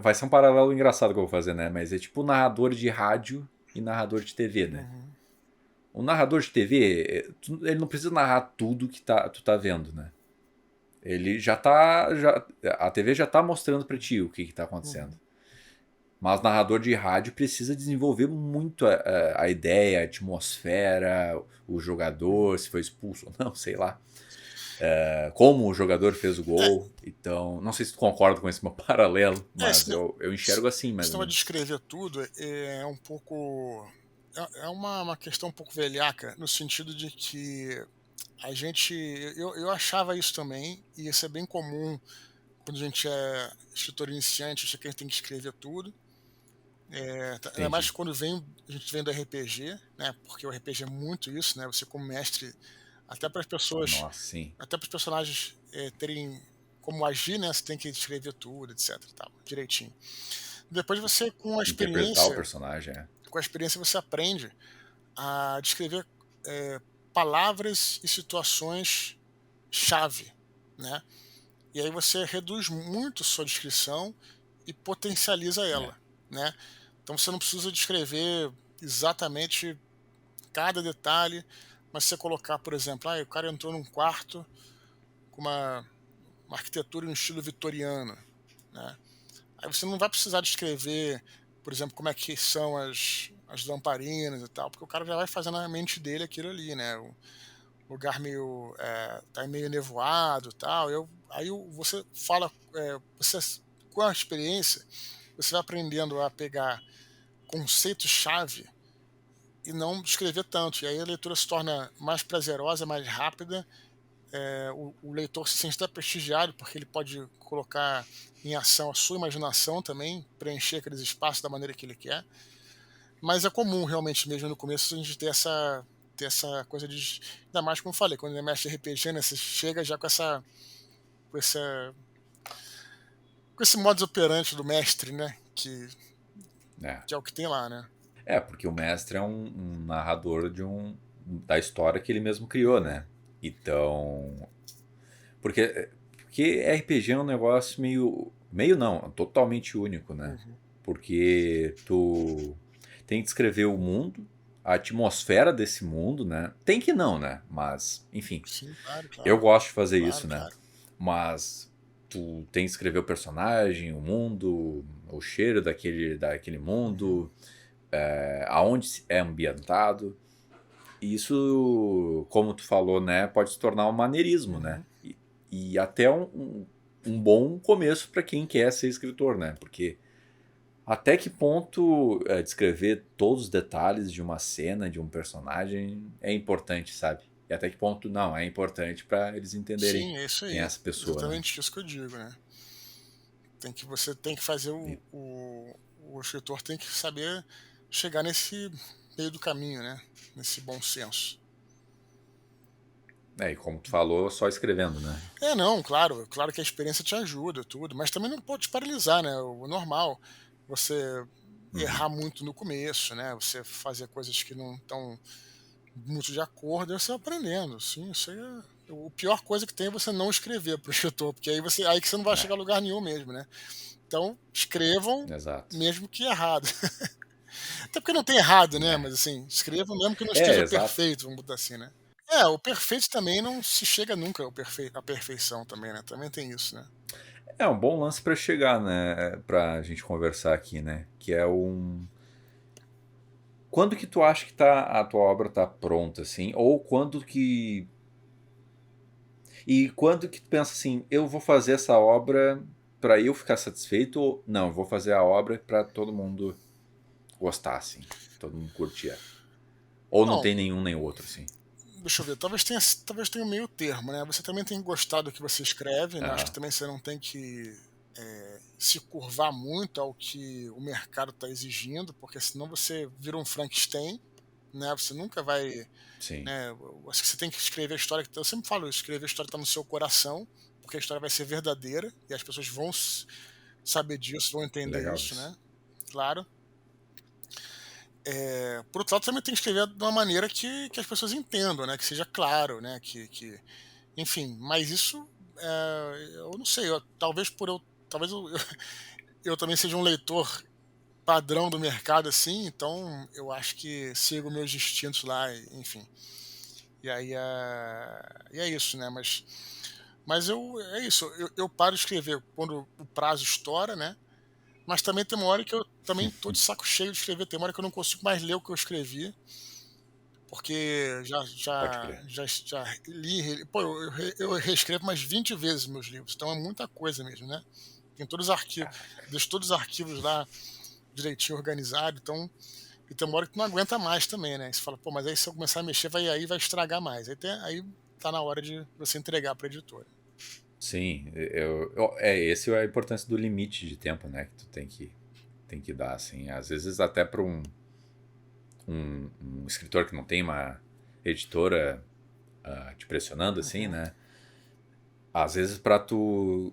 vai ser um paralelo engraçado que eu vou fazer, né? Mas é tipo narrador de rádio e narrador de TV, né? uhum. O narrador de TV, ele não precisa narrar tudo que tu tá vendo, né? Ele já tá. A TV já tá mostrando pra ti o que tá acontecendo. Uhum. Mas o narrador de rádio precisa desenvolver muito a ideia, a atmosfera, o Uhum. jogador, se foi expulso ou não, sei lá. Como o jogador fez o É, gol. Então, não sei se tu concorda com esse meu paralelo, esse, mas eu enxergo assim, mais esse ou negócio de menos. escrever tudo é um pouco. É uma questão um pouco velhaca, no sentido de que a gente. Eu achava isso também, e isso é bem comum quando a gente é escritor iniciante, acha que a gente tem que escrever tudo. Ainda mais Entendi. quando a gente vem do RPG, né? Porque o RPG é muito isso, né? Você como mestre, até para as pessoas, Nossa, sim. até para os personagens terem como agir, né? Você tem que escrever tudo, etc. E tal, direitinho. Depois você, Interpretar o personagem, com a experiência você aprende a descrever palavras e situações chave, né? E aí você reduz muito sua descrição e potencializa né? ela, né? Então você não precisa descrever exatamente cada detalhe, mas você colocar, por exemplo, o cara entrou num quarto com uma arquitetura em estilo vitoriano, né? Aí você não vai precisar descrever, por exemplo, como é que são as lamparinas e tal, porque o cara já vai fazendo na mente dele aquilo ali, né? O lugar meio tá meio nevoado e tal. Você fala, você com a experiência, você vai aprendendo a pegar conceitos-chave e não descrever tanto. E aí a leitura se torna mais prazerosa, mais rápida. O leitor se sente até prestigiado, porque ele pode colocar em ação a sua imaginação também, preencher aqueles espaços da maneira que ele quer. Mas é comum, realmente, mesmo no começo, a gente ter essa coisa de. Ainda mais como eu falei, quando é mestre de RPG, né? Você chega já com essa, com esse modus operandi do mestre, né? É. Que é o que tem lá, né? Porque o mestre é um narrador da história que ele mesmo criou, né? Então, porque RPG é um negócio meio não, totalmente único, né? Uhum. Porque tu tem que escrever o mundo, a atmosfera desse mundo, né? Tem que não, né? Mas, enfim, Sim, claro, eu claro. gosto de fazer Claro, isso, né? claro. Mas tu tem que escrever o personagem, o mundo, o cheiro daquele Uhum. mundo, aonde é ambientado. E isso, como tu falou, né, pode se tornar um maneirismo, né? Uhum. E até um bom começo para quem quer ser escritor, né? Porque até que ponto descrever todos os detalhes de uma cena, de um personagem é importante, sabe? E até que ponto não é importante para eles entenderem Sim, é isso quem é aí. essa pessoa, né? Exatamente isso que eu digo, né? Você tem que fazer E, o escritor tem que saber chegar nesse meio do caminho, né? Nesse bom senso. e como tu falou, só escrevendo, né? Não, claro, claro que a experiência te ajuda, tudo, mas também não pode te paralisar, né? O normal, você Uhum. errar muito no começo, né? Você fazer coisas que não estão muito de acordo, e você vai aprendendo. Sim, isso aí é. O pior coisa que tem é você não escrever para o escritor, porque aí que você não vai É, chegar a lugar nenhum mesmo, né? Então, escrevam exato. mesmo que errado. Até porque não tem errado, né? É, Mas assim, escrevam mesmo que não esteja exato. perfeito, vamos botar assim, né? O perfeito também não se chega nunca à perfeição também, né? Também tem isso, né? É um bom lance pra chegar, né? Pra gente conversar aqui, né? Que é um. Quando que tu acha que a tua obra tá pronta, assim? Ou quando que. E quando que tu pensa assim, eu vou fazer essa obra pra eu ficar satisfeito? Ou não, eu vou fazer a obra pra todo mundo gostar, assim. Todo mundo curtir. Ou não Não, tem nenhum nem outro, assim. deixa eu ver, talvez tenha um meio termo, né? Você também tem que gostar do que você escreve, né? Acho que Aham. também você não tem que se curvar muito ao que o mercado está exigindo, porque senão você vira um Frankenstein, né? Você nunca vai, Sim. né? Eu acho que você tem que escrever a história eu sempre falo, isso, escrever a história que está no seu coração, porque a história vai ser verdadeira e as pessoas vão saber disso, vão entender Legal isso, isso. né? Claro. Por outro lado, também tem que escrever de uma maneira que as pessoas entendam, né? Que seja claro, né? Enfim, mas isso eu não sei. Talvez talvez eu também seja um leitor padrão do mercado assim, então eu acho que sigo meus instintos lá, enfim. E aí e é isso, né? Mas é isso. Eu paro de escrever quando o prazo estoura, né? Mas também tem uma hora que eu também tô de saco cheio de escrever. Tem uma hora que eu não consigo mais ler o que eu escrevi, porque Pode crer. já li, pô, eu reescrevo mais 20 vezes meus livros, então é muita coisa mesmo, né? Tem todos os arquivos, deixo todos os arquivos lá direitinho organizado, então e tem uma hora que tu não aguenta mais também, né? Você fala, pô, mas aí se eu começar a mexer, vai estragar mais. Aí tá na hora de você entregar pra editora. Sim, esse é a importância do limite de tempo, né? Que tu tem que dar, assim. Às vezes até para um escritor que não tem uma editora te pressionando, assim, Uhum. né? Às vezes para tu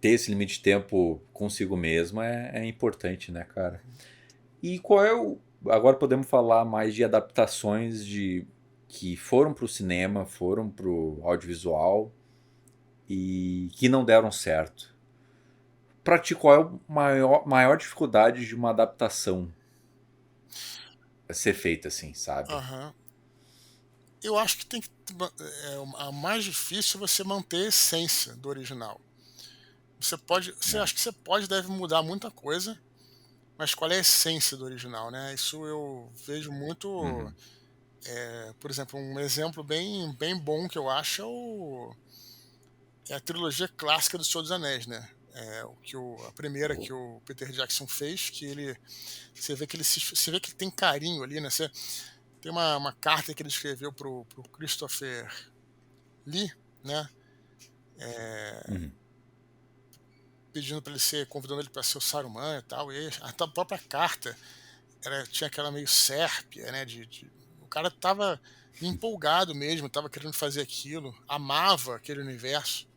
ter esse limite de tempo consigo mesmo é importante, né, cara? E qual é o... Agora podemos falar mais de adaptações que foram pro cinema, foram pro audiovisual e que não deram certo. Pra ti, qual é a maior dificuldade de uma adaptação a ser feita assim, sabe? Aham. Eu acho que tem que a mais difícil é você manter a essência do original. Você Né? acha que você pode deve mudar muita coisa, mas qual é a essência do original, né? Isso eu vejo muito, Uhum. por exemplo, um exemplo bem bom que eu acho é a trilogia clássica do Senhor dos Anéis, né? A primeira Oh. que o Peter Jackson fez, que você vê que você vê que tem carinho ali, né? Tem uma carta que ele escreveu pro Christopher Lee, né? É, Uhum. pedindo para ele convidando ele para ser o Saruman e tal. E a própria carta tinha aquela meio sérpia, né? O cara tava empolgado mesmo, tava querendo fazer aquilo, amava aquele universo.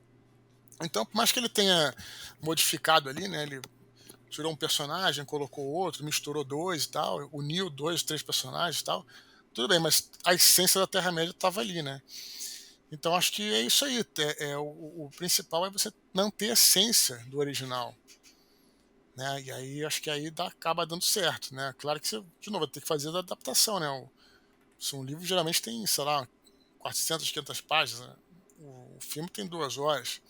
Então, por mais que ele tenha modificado ali, né? Ele tirou um personagem, colocou outro, misturou dois e tal, uniu dois, três personagens e tal. Tudo bem, mas a essência da Terra-média estava ali, né? Então acho que é isso aí. O principal é você manter a essência do original, né? E aí acho que aí acaba dando certo, né? Claro que você, de novo, vai ter que fazer a adaptação, né? Um livro geralmente tem, sei lá, 400, 500 páginas, né? O filme tem 2 horas,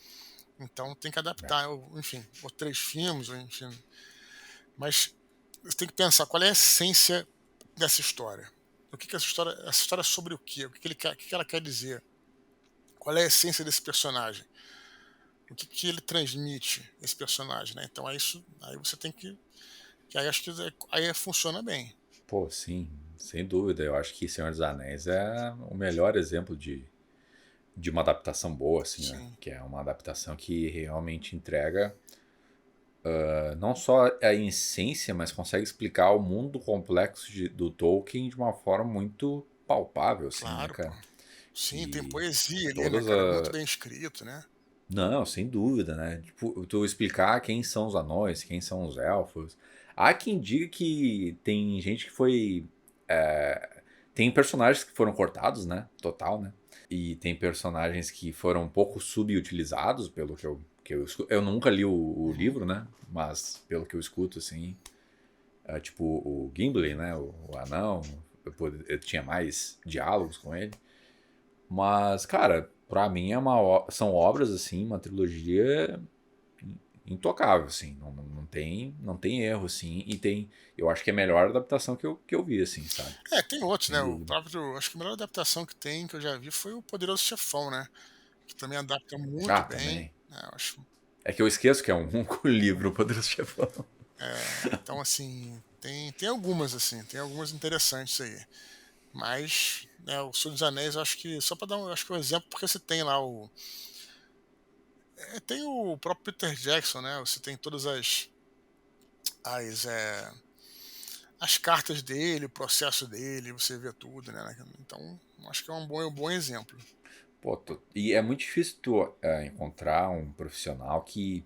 então tem que É. adaptar, enfim, ou três filmes, ou enfim. Mas você tem que pensar qual é a essência dessa história. O que essa história é sobre o quê? O que ela quer dizer? Qual é a essência desse personagem? O que ele transmite, esse personagem, né? Então é isso, aí você tem que aí acho que aí funciona bem. Pô, sim, sem dúvida. Eu acho que Senhor dos Anéis é o melhor exemplo de uma adaptação boa, assim, né? Sim, Que é uma adaptação que realmente entrega não só a essência, mas consegue explicar o mundo complexo do Tolkien de uma forma muito palpável, assim, né, claro, pô. cara? Sim, tem E poesia ali, né, todas cara? Muito a... bem escrito, né? Não, sem dúvida, né? Tipo, tu explicar quem são os anões, quem são os elfos. Há quem diga que tem gente que foi. Tem personagens que foram cortados, né? Total, né? E tem personagens que foram um pouco subutilizados, pelo que eu escuto. Eu nunca li o Uhum. livro, né? Mas pelo que eu escuto, assim. Tipo o Gimli, né? O anão. Eu tinha mais diálogos com ele. Mas, cara, pra mim são obras, assim, uma trilogia intocável, assim. Não tem erro, assim. E tem. Eu acho que é a melhor adaptação que eu vi, assim, sabe? Tem outros, Sem né? O dúvida. próprio. Acho que a melhor adaptação que tem, que eu já vi, foi o Poderoso Chefão, né? Que também adapta muito Ah, bem. também. Né? Eu acho. É que eu esqueço que é um único livro, o Poderoso Chefão. Então, assim, tem algumas, assim, tem algumas interessantes aí. Mas, né, o Senhor dos Anéis, eu acho que, só para dar um, acho que um exemplo, porque você tem lá o. Tem o próprio Peter Jackson, né? Você tem todas as, é, as cartas dele, o processo dele, você vê tudo, né? Então, acho que é um bom exemplo. Pô, e é muito difícil tu encontrar um profissional que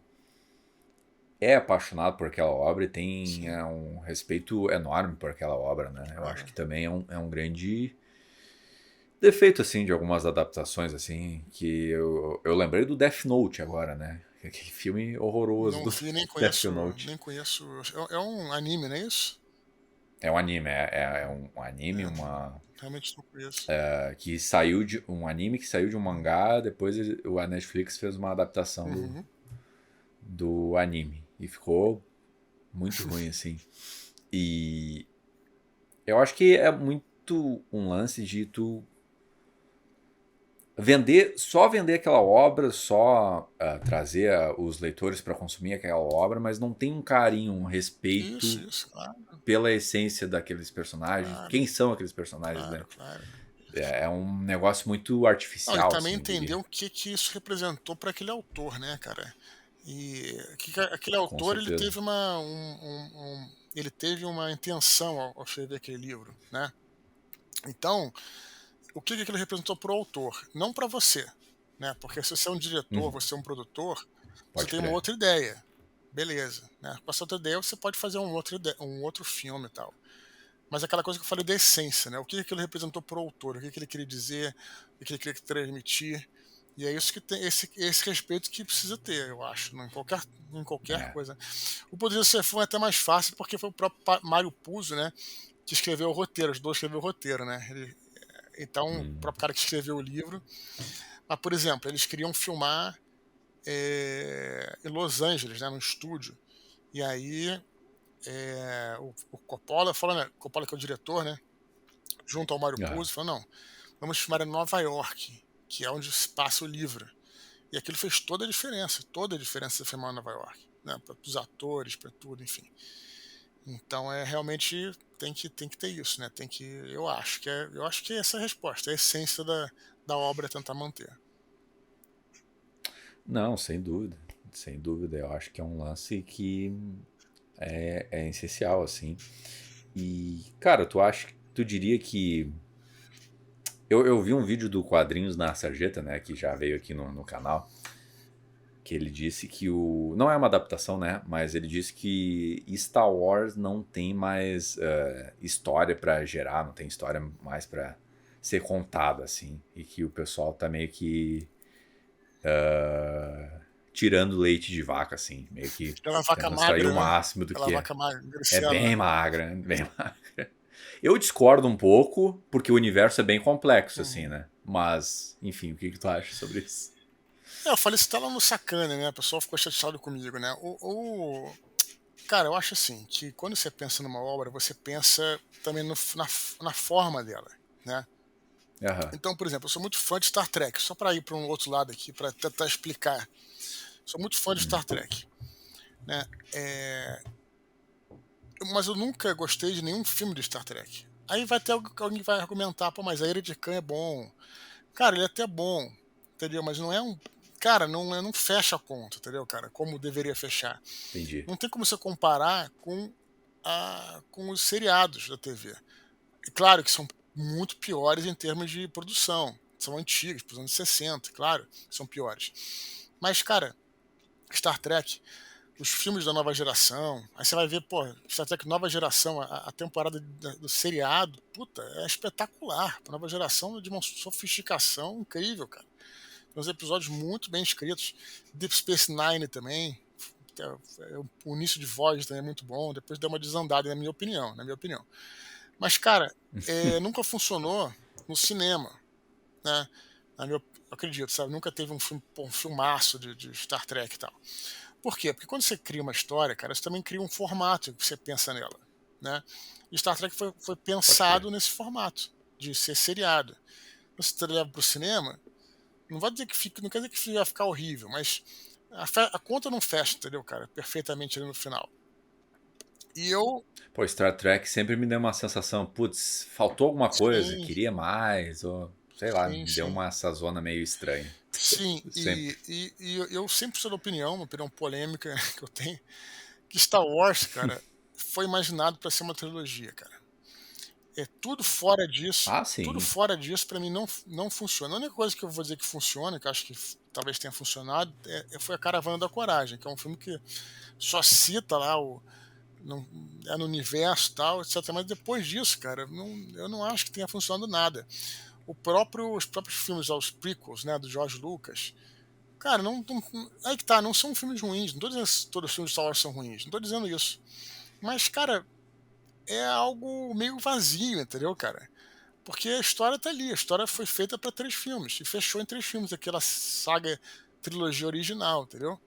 é apaixonado por aquela obra e tem Sim, um respeito enorme por aquela obra, né? Eu acho claro. que também é um grande defeito, assim, de algumas adaptações, assim, que eu lembrei do Death Note agora, né? Aquele filme horroroso Não do vi, nem Death conheço, Note. nem conheço. É um anime, não é isso? É um anime, é um anime, É, realmente não conheço. que saiu de um anime que saiu de um mangá, depois a Netflix fez uma adaptação do, Uhum. do anime e ficou muito ruim, assim. E eu acho que é muito um lance de tu só vender aquela obra, só trazer os leitores para consumir aquela obra, mas não tem um carinho, um respeito Isso, claro, pela essência daqueles personagens. claro, Quem são aqueles personagens, né? claro, claro. É um negócio muito Não, e artificial, também assim, eu entender diria. o que que isso representou para aquele autor, né, cara? E aquele Com autor, ele certeza. teve ele teve uma intenção ao escrever aquele livro, né? Então, o que que aquilo representou para o autor? Não para você, né? Porque se você é um diretor, Uhum. você é um produtor, você Pode tem uma crer. outra ideia. Beleza, né? Com essa outra ideia, você pode fazer um outro filme e tal. Mas aquela coisa que eu falei da essência, né? O que aquilo representou para o autor, o que que ele queria dizer, o que ele queria transmitir. E é isso que tem esse respeito que precisa ter, eu acho, né? Em qualquer É. coisa. O Poderoso Chefão é até mais fácil porque foi o próprio Mário Puzo, né, que escreveu o roteiro, os dois escreveu o roteiro, né? Então, o Hum. próprio cara que escreveu o livro. Mas, por exemplo, eles queriam filmar em Los Angeles, né, no estúdio. E aí o Coppola falou, né, Coppola que é o diretor, né, junto ao Mário Aham. Puzo, falou, não, vamos filmar em Nova York, que é onde se passa o livro. E aquilo fez toda a diferença de filmar em Nova York, né, para os atores, para tudo, enfim. Então realmente tem que ter isso, né? Eu acho que essa é a resposta, a essência da obra é tentar manter. Não, sem dúvida. Sem dúvida. Eu acho que é um lance que é essencial, assim. E, cara, tu diria que. Eu vi um vídeo do Quadrinhos na Sarjeta, né? Que já veio aqui no canal. Que ele disse que o. Não é uma adaptação, né? Mas ele disse que Star Wars não tem mais história pra gerar, não tem história mais pra ser contada, assim. E que o pessoal tá meio que tirando leite de vaca, assim. Meio que Aquela vaca tentando extrair o magra, né? máximo do Aquela que é. vaca magra, É Griciela, bem né? magra, bem magra. Eu discordo um pouco, porque o universo é bem complexo, assim, Uhum. né? Mas, enfim, o que tu acha sobre isso? Eu falei isso tá lá no Sacana, né? O pessoal ficou chateado comigo, né? Cara, eu acho assim, que quando você pensa numa obra, você pensa também na forma dela, né? Aham. Então, por exemplo, eu sou muito fã de Star Trek, só para ir para um outro lado aqui, para tentar explicar. Sou muito fã de Hum. Star Trek, né? É, mas eu nunca gostei de nenhum filme de Star Trek. Aí vai ter alguém que vai argumentar, pô, mas a Ira de Khan é bom. Cara, ele é até bom, entendeu? Mas não é um. Cara, não fecha a conta, entendeu, cara? Como deveria fechar. Entendi. Não tem como você comparar com os seriados da TV. É claro que são muito piores em termos de produção. São antigos, dos anos 60, claro, são piores. Mas, cara, Star Trek, os filmes da nova geração, aí você vai ver, pô, Star Trek nova geração, a temporada do seriado, puta, é espetacular. A nova geração é de uma sofisticação incrível, cara. Tem uns episódios muito bem escritos. Deep Space Nine também. O início de voz também é muito bom. Depois deu uma desandada, na minha opinião. Mas, cara, nunca funcionou no cinema, né? Eu acredito, sabe? Nunca teve um filme, pô, um filmaço de Star Trek e tal. Por quê? Porque quando você cria uma história, cara, você também cria um formato que você pensa nela, né? E Star Trek foi Pode crer. pensado nesse formato, de ser seriado. Você leva para o cinema, não vai dizer que fica, não quer dizer que vai ficar horrível, mas a conta não fecha, entendeu, cara? Perfeitamente ali no final. E eu, Pô, Star Trek sempre me deu uma sensação, putz, faltou alguma coisa, sim, queria mais, ou sei lá, sim, me deu sim. uma sazona meio estranha. Sim, Sempre. e eu sempre sou da opinião, uma opinião polêmica que eu tenho, que Star Wars, cara, foi imaginado para ser uma trilogia, cara. É Ah, tudo sim. fora disso para mim não funciona. A única coisa que eu vou dizer que funciona, que eu acho que talvez tenha funcionado, foi a Caravana da Coragem, que é um filme que só cita lá não, é no universo e tal, etc. Mas depois disso, cara, eu não acho que tenha funcionado nada. Os próprios filmes, os prequels, né, do George Lucas, cara, aí que tá, não são filmes ruins, não tô dizendo que todos os filmes de Star Wars são ruins, não tô dizendo isso. Mas, cara, é algo meio vazio, entendeu, cara? Porque a história tá ali, a história foi feita para 3 filmes, e fechou em 3 filmes, aquela saga, trilogia original, entendeu?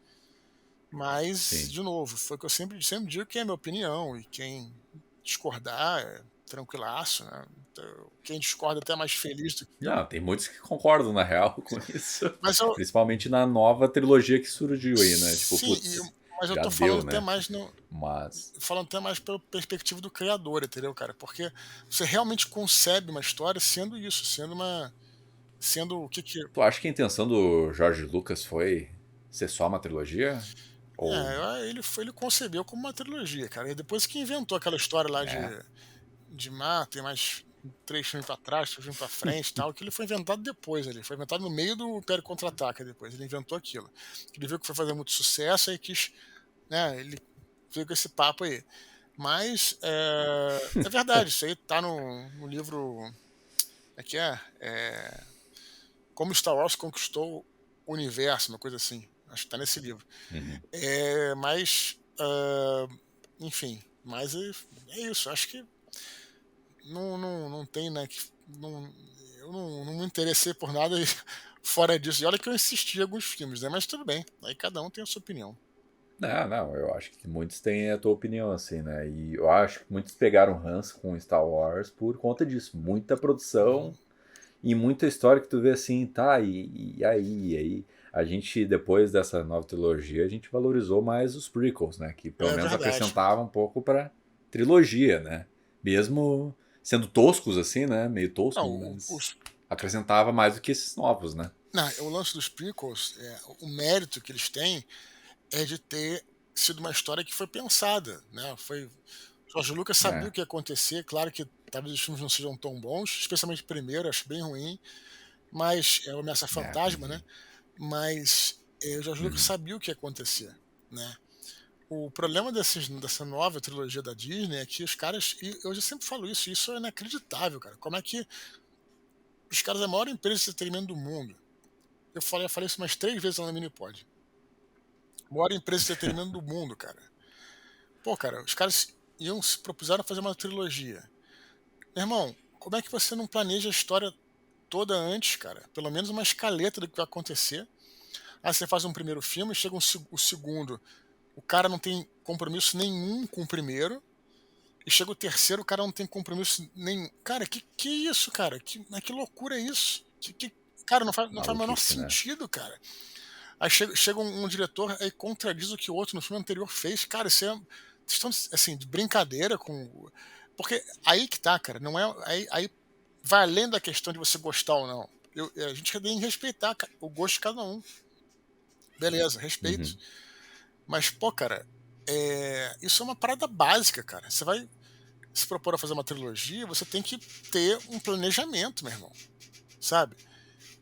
Mas, Sim. de novo, foi o que eu sempre digo que é a minha opinião, e quem discordar é tranquilaço, né? Então, quem discorda é até mais feliz do que eu. Não, tem muitos que concordam, na real, com isso. Mas eu, Principalmente na nova trilogia que surgiu aí, né? Tipo, sim, putz, mas eu já tô falando deu, até né? mais no, Mas falando até mais pela perspectiva do criador, entendeu, cara? Porque você realmente concebe uma história sendo isso, sendo o que que tu acha que a intenção do George Lucas foi ser só uma trilogia? Ou. ele concebeu como uma trilogia, cara. E depois que inventou aquela história lá É. tem mais 3 filmes pra trás, 3 filmes pra frente e tal, que ele foi inventado depois ali. Foi inventado no meio do Império Contra-Ataca depois. Ele inventou aquilo. Ele viu que foi fazer muito sucesso e quis, né, ele veio com esse papo aí. Mas é verdade, isso aí tá no livro. É que Como Star Wars Conquistou o Universo, uma coisa assim. Acho que tá nesse livro. Uhum. Mas, enfim, mas é isso. Acho que não tem, né? Eu não me interessei por nada fora disso. E olha que eu insisti em alguns filmes, né? Mas tudo bem. Aí cada um tem a sua opinião. Não, não, eu acho que muitos têm a tua opinião, assim, né? E eu acho que muitos pegaram ranço com Star Wars por conta disso. Muita produção Uhum. e muita história que tu vê assim, tá, e aí. A gente, depois dessa nova trilogia, a gente valorizou mais os prequels, né? Que pelo É menos verdade. acrescentavam um pouco pra trilogia, né? Mesmo sendo toscos, assim, né? Meio tosco, Não, mas acrescentava mais do que esses novos, né? não, o lance dos prequels, o mérito que eles têm é de ter sido uma história que foi pensada, né? Jorge Lucas sabia É, o que ia acontecer, claro que talvez os filmes não sejam tão bons, especialmente o primeiro, acho bem ruim, mas é o Ameaça Fantasma, né? uhum, Mas o Jorge Lucas uhum. sabia o que ia acontecer, né? O problema dessa nova trilogia da Disney é que os caras, e eu já sempre falo isso, isso é inacreditável, cara. Como é que os caras, a maior empresa de entretenimento do mundo, eu falei isso umas 3 vezes lá na Minipod, maior empresa de entretenimento do mundo, cara. Pô, cara, os caras se propuseram a fazer uma trilogia. Meu irmão, como é que você não planeja a história toda antes, cara? Pelo menos uma escaleta do que vai acontecer. Aí você faz um primeiro filme, chega o segundo, o cara não tem compromisso nenhum com o primeiro, e chega o terceiro, o cara não tem compromisso nenhum. Cara, que isso, cara? Mas que loucura é isso? Cara, não faz o menor Maluquice, né? sentido, cara. Aí chega um diretor aí contradiz o que o outro no filme anterior fez. Cara, isso é. Vocês estão, assim, de brincadeira com. Porque aí que tá, cara. Não é. Aí vai além da questão de você gostar ou não. A gente tem que respeitar o gosto de cada um. Beleza, respeito. Uhum. Mas, pô, cara, isso é uma parada básica, cara. Você vai se propor a fazer uma trilogia, você tem que ter um planejamento, meu irmão. Sabe?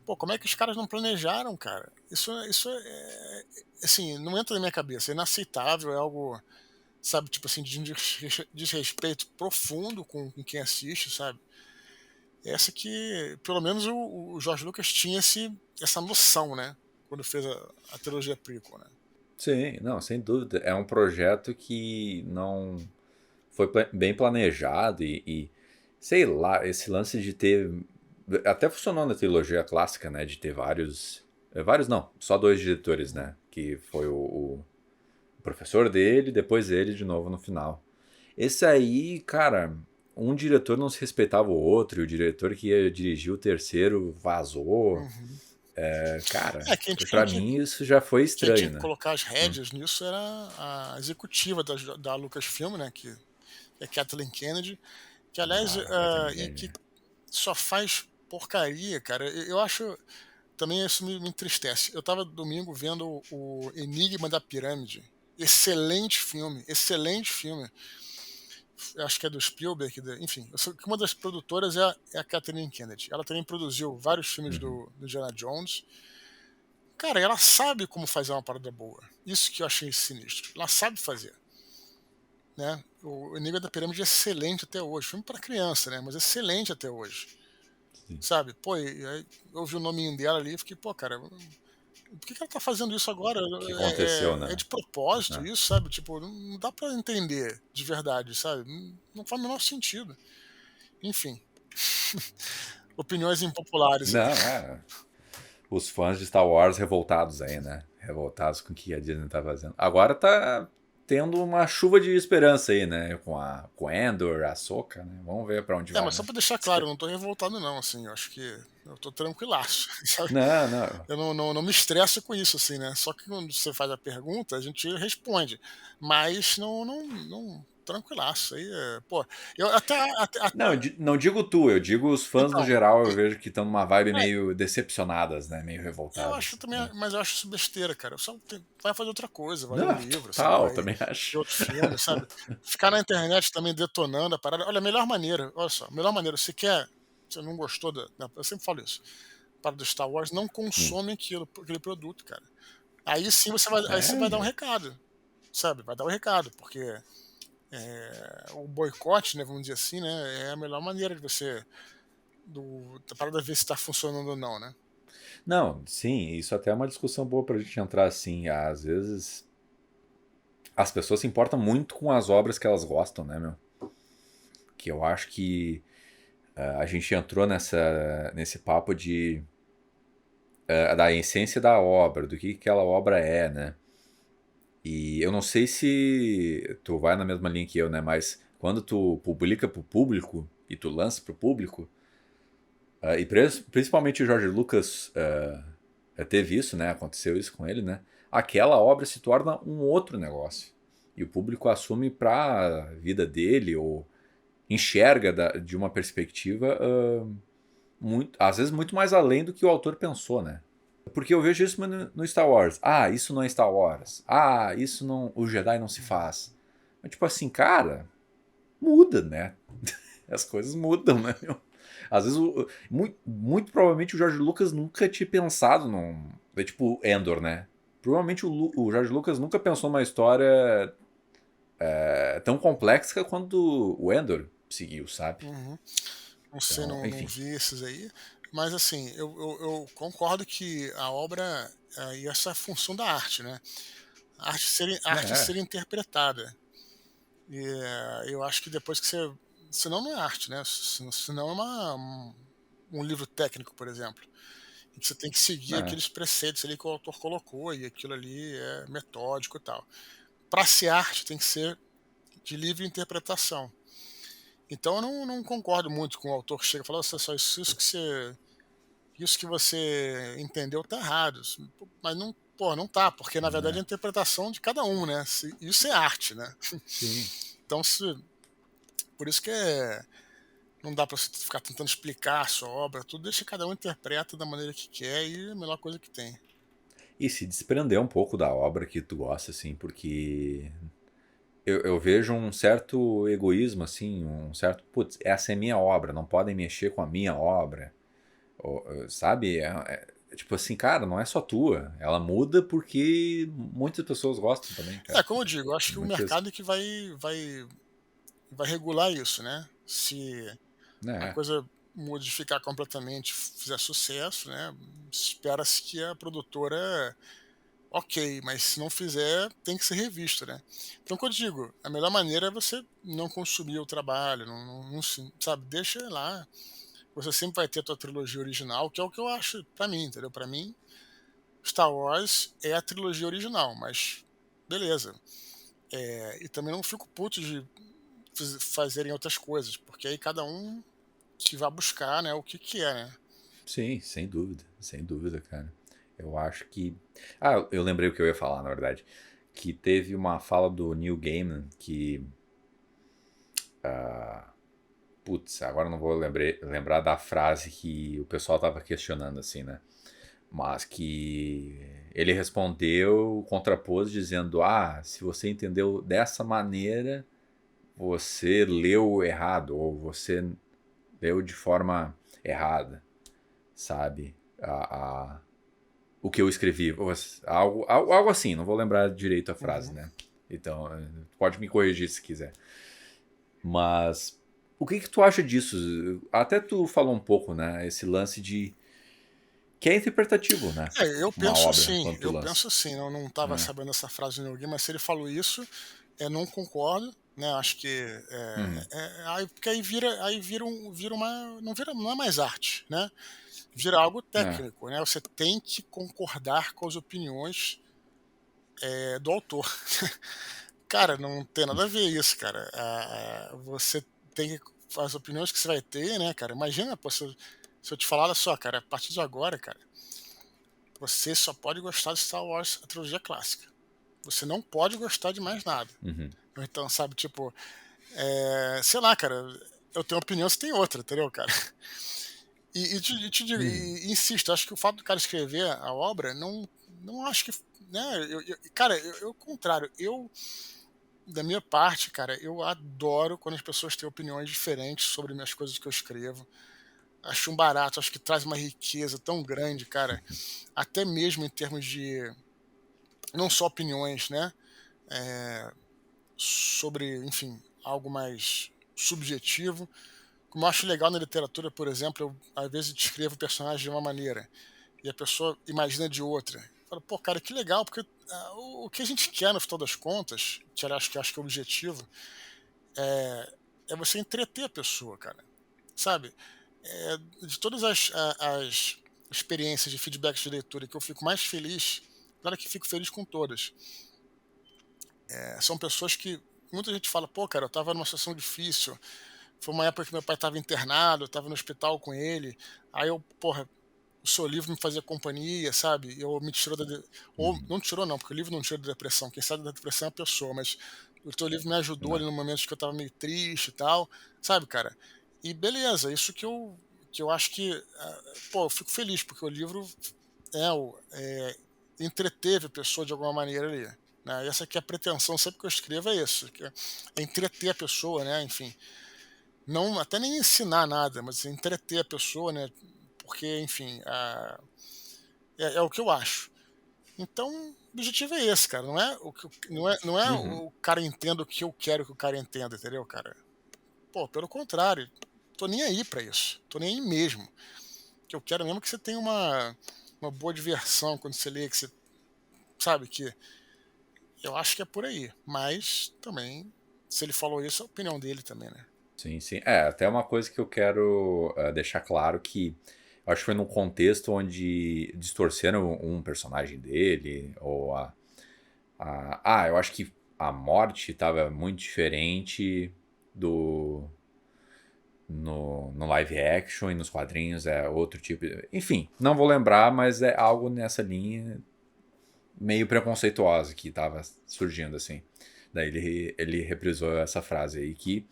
Pô, como é que os caras não planejaram, cara? Isso assim, não entra na minha cabeça. É inaceitável, é algo, sabe, tipo assim, de um desrespeito profundo com quem assiste, sabe? Essa que, pelo menos o George Lucas tinha essa noção, né? Quando fez a trilogia prequel, né? Sim, não, sem dúvida. É um projeto que não foi bem planejado e sei lá, esse lance de ter Até funcionou na trilogia clássica, né? De ter vários. Vários não, só dois diretores, né? Que foi o professor dele, depois ele de novo no final. Esse aí, cara, um diretor não se respeitava o outro, e o diretor que ia dirigir o terceiro vazou. Uhum. Cara, É, pra mim isso já foi quem tinha estranho, que né? colocar as Hum. rédeas nisso era a executiva da Lucasfilm, né, que é Kathleen Kennedy, que aliás, Ah, Kathleen e que Kennedy. só faz porcaria, cara. Eu acho também isso me entristece. Eu estava domingo vendo o Enigma da Pirâmide. Excelente filme, excelente filme. Eu acho que é do Spielberg, enfim. Eu sei que uma das produtoras é a Kathleen Kennedy. Ela também produziu vários filmes Uhum. do Indiana Jones. Cara, ela sabe como fazer uma parada boa. Isso que eu achei sinistro. Ela sabe fazer, né? O Enigma da Pirâmide é excelente até hoje. Filme para criança, né? Mas excelente até hoje. Sim. Sabe? Pô, e aí eu vi o nominho dela ali e fiquei, pô, cara, por que ela tá fazendo isso agora? O que aconteceu, É né? de propósito Ah. isso, sabe? Tipo, não dá pra entender de verdade, sabe? Não faz o menor sentido. Enfim, opiniões impopulares aí. Não, os fãs de Star Wars revoltados aí, né? Revoltados com o que a Disney tá fazendo. Agora tá tendo uma chuva de esperança aí, né? Com Endor, a Ahsoka, né? Vamos ver pra onde É, vai, mas só né? pra deixar claro, eu não tô revoltado não, assim, eu acho que eu tô tranquilaço, sabe? Não, não. Eu não me estresso com isso, assim, né? Só que quando você faz a pergunta, a gente responde, mas não tranquilaço, aí pô, eu Não, não digo tu, eu digo os fãs no então, geral, eu vejo que estão numa vibe é, meio decepcionadas, né? Meio eu acho revoltadas, também, né? mas eu acho isso besteira, cara. Só vai fazer outra coisa, vai ler um Não, livro, sabe? total, Vai também ver acho. outro filme, sabe? Ficar na internet também detonando a parada. Olha, a melhor maneira, olha só, a melhor maneira, você não gostou eu sempre falo isso, para do Star Wars, não Hum. consome aquele produto, cara. Aí sim aí você vai dar um É, recado, sabe? Vai dar um recado, porque o boicote, né, vamos dizer assim, né, é a melhor maneira de você da parada ver se está funcionando ou não, né? não, sim, isso até é uma discussão boa pra gente entrar assim. Às vezes as pessoas se importam muito com as obras que elas gostam, né, meu? Que eu acho que a gente entrou nesse papo da essência da obra, do que aquela obra é, né? E eu não sei se tu vai na mesma linha que eu, né? Mas quando tu publica pro público e tu lança pro público, principalmente o George Lucas teve isso, né? Aconteceu isso com ele, né? Aquela obra se torna um outro negócio. E o público assume pra vida dele ou enxerga de uma perspectiva às vezes muito mais além do que o autor pensou, né? Porque eu vejo isso no Star Wars. Ah, isso não é Star Wars. Ah, isso não. O Jedi não se faz. Mas, tipo assim, cara, muda, né? As coisas mudam, né? Meu? Às vezes, muito provavelmente o George Lucas nunca tinha pensado num. É tipo Endor, né? Provavelmente o George Lucas nunca pensou numa história tão complexa quanto o Endor seguiu, sabe? Uhum. Não sei, Então, não enfim. vi esses aí, mas assim, eu concordo que a obra, e essa é a função da arte, né? A arte É, ser interpretada. E eu acho que depois que você. Senão não é arte, né? Senão é um livro técnico, por exemplo. Em que você tem que seguir é. aqueles preceitos ali que o autor colocou, e aquilo ali é metódico e tal. Para ser arte, tem que ser de livre interpretação. Então eu não concordo muito com o autor que chega e fala: "Nossa, só isso que você entendeu tá errado". Mas não, pô, não tá, porque na verdade é a É. interpretação de cada um, né? Isso é arte, né? Sim. Então, por isso que não dá para você ficar tentando explicar a sua obra, tudo deixa cada um interpreta da maneira que quer e é a melhor coisa que tem. E se desprender um pouco da obra que tu gosta, assim, porque eu vejo um certo egoísmo, assim, um certo, putz, essa é minha obra, não podem mexer com a minha obra, sabe? Tipo assim, cara, não é só tua, ela muda porque muitas pessoas gostam também, É, cara. como eu digo, eu acho que o Muitas, mercado é que vai regular isso, né? Se a né? coisa modificar completamente, fizer sucesso, né? Espera-se que a produtora, ok, mas se não fizer, tem que ser revisto, né? Então, quando eu digo, a melhor maneira é você não consumir o trabalho, sabe, deixa lá. você sempre vai ter a tua trilogia original, que é o que eu acho pra mim, entendeu? Pra mim, Star Wars é a trilogia original, mas beleza. E também não fico puto de fazerem outras coisas, porque aí cada um que vai buscar, né, o que que é, né? Sim, sem dúvida, cara. Eu acho que. Ah, eu lembrei o que eu ia falar, na verdade. Que teve uma fala do Neil Gaiman que. Putz, agora não vou lembrar da frase que o pessoal tava questionando, assim, né? Mas que ele respondeu, contrapôs, dizendo: Ah, se você entendeu dessa maneira, você leu errado, ou você leu de forma errada, sabe? O que eu escrevi, algo assim, não vou lembrar direito a frase, Uhum. né? Então, pode me corrigir se quiser. Mas o que que tu acha disso? Até tu falou um pouco, né? Esse lance de que é interpretativo, né? Eu Uma penso obra assim, quando tu lança, eu não estava né? sabendo essa frase de alguém, mas se ele falou isso, eu não concordo, né? Acho que Uhum. aí, porque aí vira uma, não é mais arte, né? Vira algo É, técnico, né? Você tem que concordar com as opiniões do autor. Cara, não tem nada a ver isso, cara. Você tem que. As opiniões que você vai ter, né, cara? Imagina, pô, se eu te falar, olha só, cara, a partir de agora, cara, você só pode gostar de Star Wars, a trilogia clássica. Você não pode gostar de mais nada. uhum, Ou então, sabe, tipo, sei lá, cara, eu tenho uma opinião, você tem outra, entendeu, cara? E te digo, uhum, e insisto, acho que o fato do cara escrever a obra, não acho que. Né, cara, o contrário, da minha parte, cara, eu adoro quando as pessoas têm opiniões diferentes sobre as coisas que eu escrevo. Acho um barato, acho que traz uma riqueza tão grande, cara, até mesmo em termos de não só opiniões, né, eh, sobre, enfim, algo mais subjetivo. Como eu acho legal na literatura, por exemplo, eu às vezes descrevo o personagem de uma maneira e a pessoa imagina de outra. Fala, pô, cara, que legal, porque o que a gente quer no final das contas, que eu acho que é o objetivo, é, é você entreter a pessoa, cara. Sabe? De todas as experiências de feedbacks de leitura que eu fico mais feliz, claro que fico feliz com todas. São pessoas que muita gente fala, pô, cara, eu tava numa situação difícil. Foi uma época que meu pai estava internado, eu estava no hospital com ele. Aí eu, porra, o seu livro me fazia companhia, sabe? Eu me tirou ou uhum, não tirou não, porque o livro não tira da depressão. Quem sai da depressão é a pessoa, mas o teu livro me ajudou né? ali no momento que eu estava meio triste e tal, sabe, cara? E beleza, isso que eu acho que, pô, eu fico feliz porque o livro entreteve a pessoa de alguma maneira ali. Né? E essa aqui é a pretensão sempre que eu escrevo é isso, que é entreter a pessoa, né? Enfim, não até nem ensinar nada, mas entreter a pessoa, né? Porque, enfim, é o que eu acho. Então, o objetivo é esse, cara. Não é o que não é Uhum, o cara entenda o que eu quero que o cara entenda, entendeu, cara? Pô, pelo contrário, tô nem aí pra isso. Tô nem aí mesmo. O que eu quero mesmo é que você tenha uma boa diversão quando você lê, que você sabe que eu acho que é por aí. Mas também, se ele falou isso, é a opinião dele também, né? sim, sim. É, até uma coisa que eu quero deixar claro que eu acho que foi num contexto onde distorceram um personagem dele, ou eu acho que a morte estava muito diferente do no live action e nos quadrinhos é outro tipo. Enfim, não vou lembrar, mas é algo nessa linha meio preconceituosa que estava surgindo assim. Daí ele reprisou essa frase aí que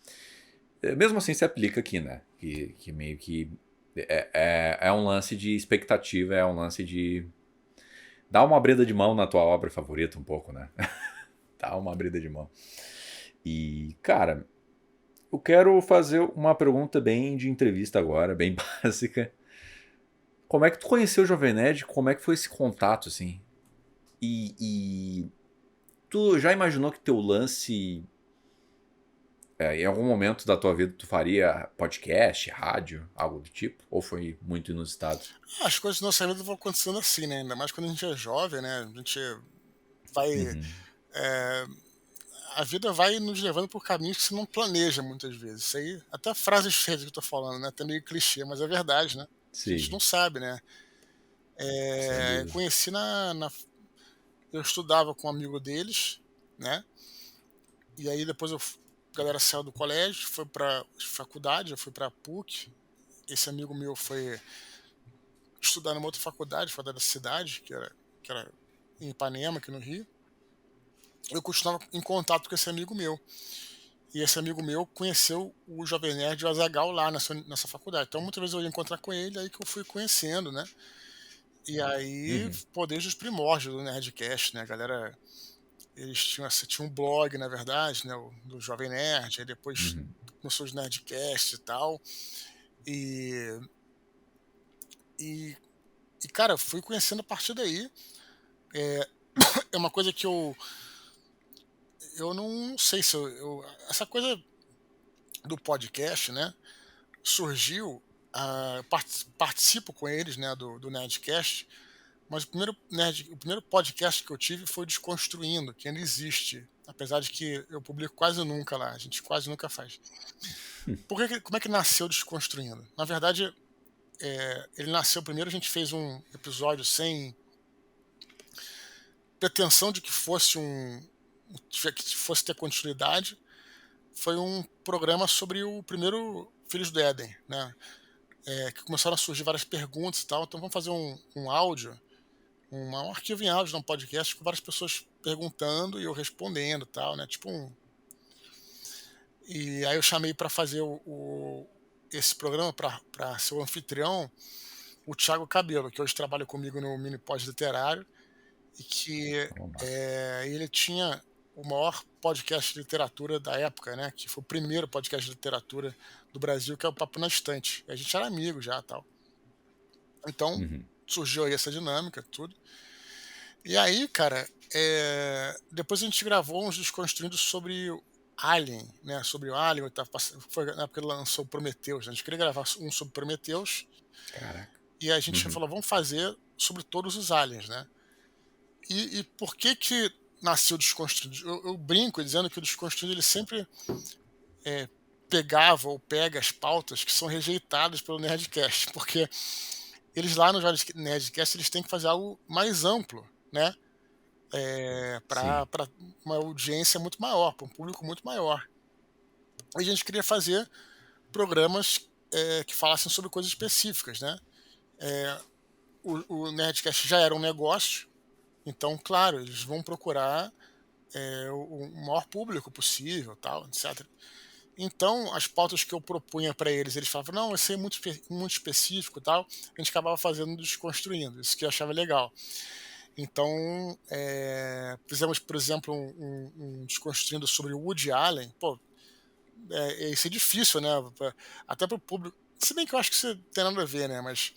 mesmo assim se aplica aqui, né? Que meio que é um lance de expectativa, é um lance de dar uma brida de mão na tua obra favorita um pouco, né? Dá uma brida de mão. E, cara, eu quero fazer uma pergunta bem de entrevista agora, bem básica. Como é que tu conheceu o Jovem Nerd? Como é que foi esse contato, assim? E tu já imaginou que teu lance, em algum momento da tua vida, tu faria podcast, rádio, algo do tipo? Ou foi muito inusitado? As coisas na nossa vida vão acontecendo assim, né? Ainda mais quando a gente é jovem, né? A gente vai. Uhum, é, a vida vai nos levando por caminhos que você não planeja muitas vezes. Isso aí, até frases feias que eu tô falando, né, até meio clichê, mas é verdade, né. A gente não Sim, sabe, né. sem Eu dúvida. conheci na eu estudava com um amigo deles, né, e aí depois a galera saiu do colégio, foi pra faculdade, eu fui pra PUC, esse amigo meu foi estudar numa outra faculdade fora da cidade, que era em Ipanema, aqui no Rio. Eu continuava em contato com esse amigo meu. E esse amigo meu conheceu o Jovem Nerd e o Azaghal lá nessa faculdade. Então, muitas vezes eu ia encontrar com ele, aí que eu fui conhecendo, né. E aí, Uhum, pô, desde os primórdios do Nerdcast, né, a galera eles tinham um blog, na verdade, né, o do Jovem Nerd, aí depois uhum. começou os Nerdcast e tal. E e e cara, fui conhecendo a partir daí. É uma coisa que eu não sei se essa coisa do podcast, né, surgiu, participo com eles, né, do Nerdcast, mas o primeiro podcast que eu tive foi o Desconstruindo, que ainda existe, apesar de que eu publico quase nunca lá, a gente quase nunca faz. Como é que nasceu o Desconstruindo? Na verdade, ele nasceu primeiro, a gente fez um episódio sem pretensão de que que fosse ter continuidade. Foi um programa sobre o primeiro Filhos do Éden, né? Que começaram a surgir várias perguntas e tal. Então vamos fazer um áudio, um arquivo em áudio, um podcast com várias pessoas perguntando e eu respondendo e tal, né? E aí eu chamei para fazer esse programa para ser o anfitrião, o Thiago Cabelo, que hoje trabalha comigo no Mini Pod Literário e que Oh, massa. ele tinha o maior podcast de literatura da época, né? Que foi o primeiro podcast de literatura do Brasil, que é o Papo na Estante. E a gente era amigo já, tal. Então Uhum, surgiu aí essa dinâmica, tudo. E aí, cara, depois a gente gravou uns Desconstruindo sobre o Alien, né? Sobre o Alien, foi na época que ele lançou o Prometheus, né? A gente queria gravar um sobre Prometheus caraca. e a gente Uhum, falou, vamos fazer sobre todos os aliens, né? E por que que nasceu o Desconstruído? Eu brinco dizendo que o Desconstruído ele sempre eh, pegava ou pega as pautas que são rejeitadas pelo Nerdcast, porque eles lá no Nerdcast eles têm que fazer algo mais amplo, né? sim. Para uma audiência muito maior, para um público muito maior. E a gente queria fazer programas que falassem sobre coisas específicas, né? Eh, o Nerdcast já era um negócio, então, claro, eles vão procurar o maior público possível, tal, etc. Então, as pautas que eu propunha para eles, eles falavam, não, isso aí é muito específico, tal. A gente acabava fazendo desconstruindo, isso que eu achava legal. Então, fizemos, por exemplo, um desconstruindo sobre o Woody Allen. Pô, isso é difícil, né? Até para o público. Se bem que eu acho que isso tem nada a ver, né? Mas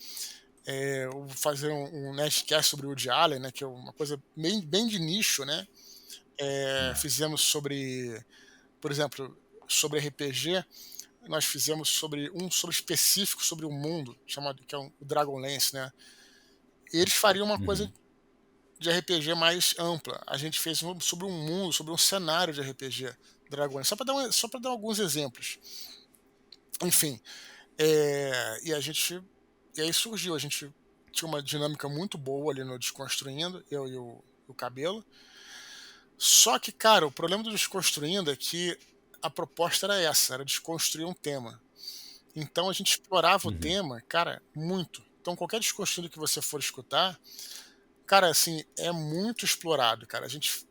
fazer um Nerdcast sobre o Woody Allen, né? Que é uma coisa bem de nicho, né? É. Fizemos sobre, por exemplo, sobre RPG, nós fizemos sobre específico sobre o mundo, chamado que é o Dragonlance, né? E eles fariam uma coisa Uhum, de RPG mais ampla. A gente fez sobre um mundo, sobre um cenário de RPG Dragonlance, só para dar alguns exemplos. Enfim, e aí surgiu, a gente tinha uma dinâmica muito boa ali no Desconstruindo, eu e o Cabelo. Só que, cara, o problema do Desconstruindo é que a proposta era essa, era desconstruir um tema. Então a gente explorava o uhum. tema, cara, muito. Então qualquer Desconstruindo que você for escutar, cara, assim, é muito explorado, cara. A gente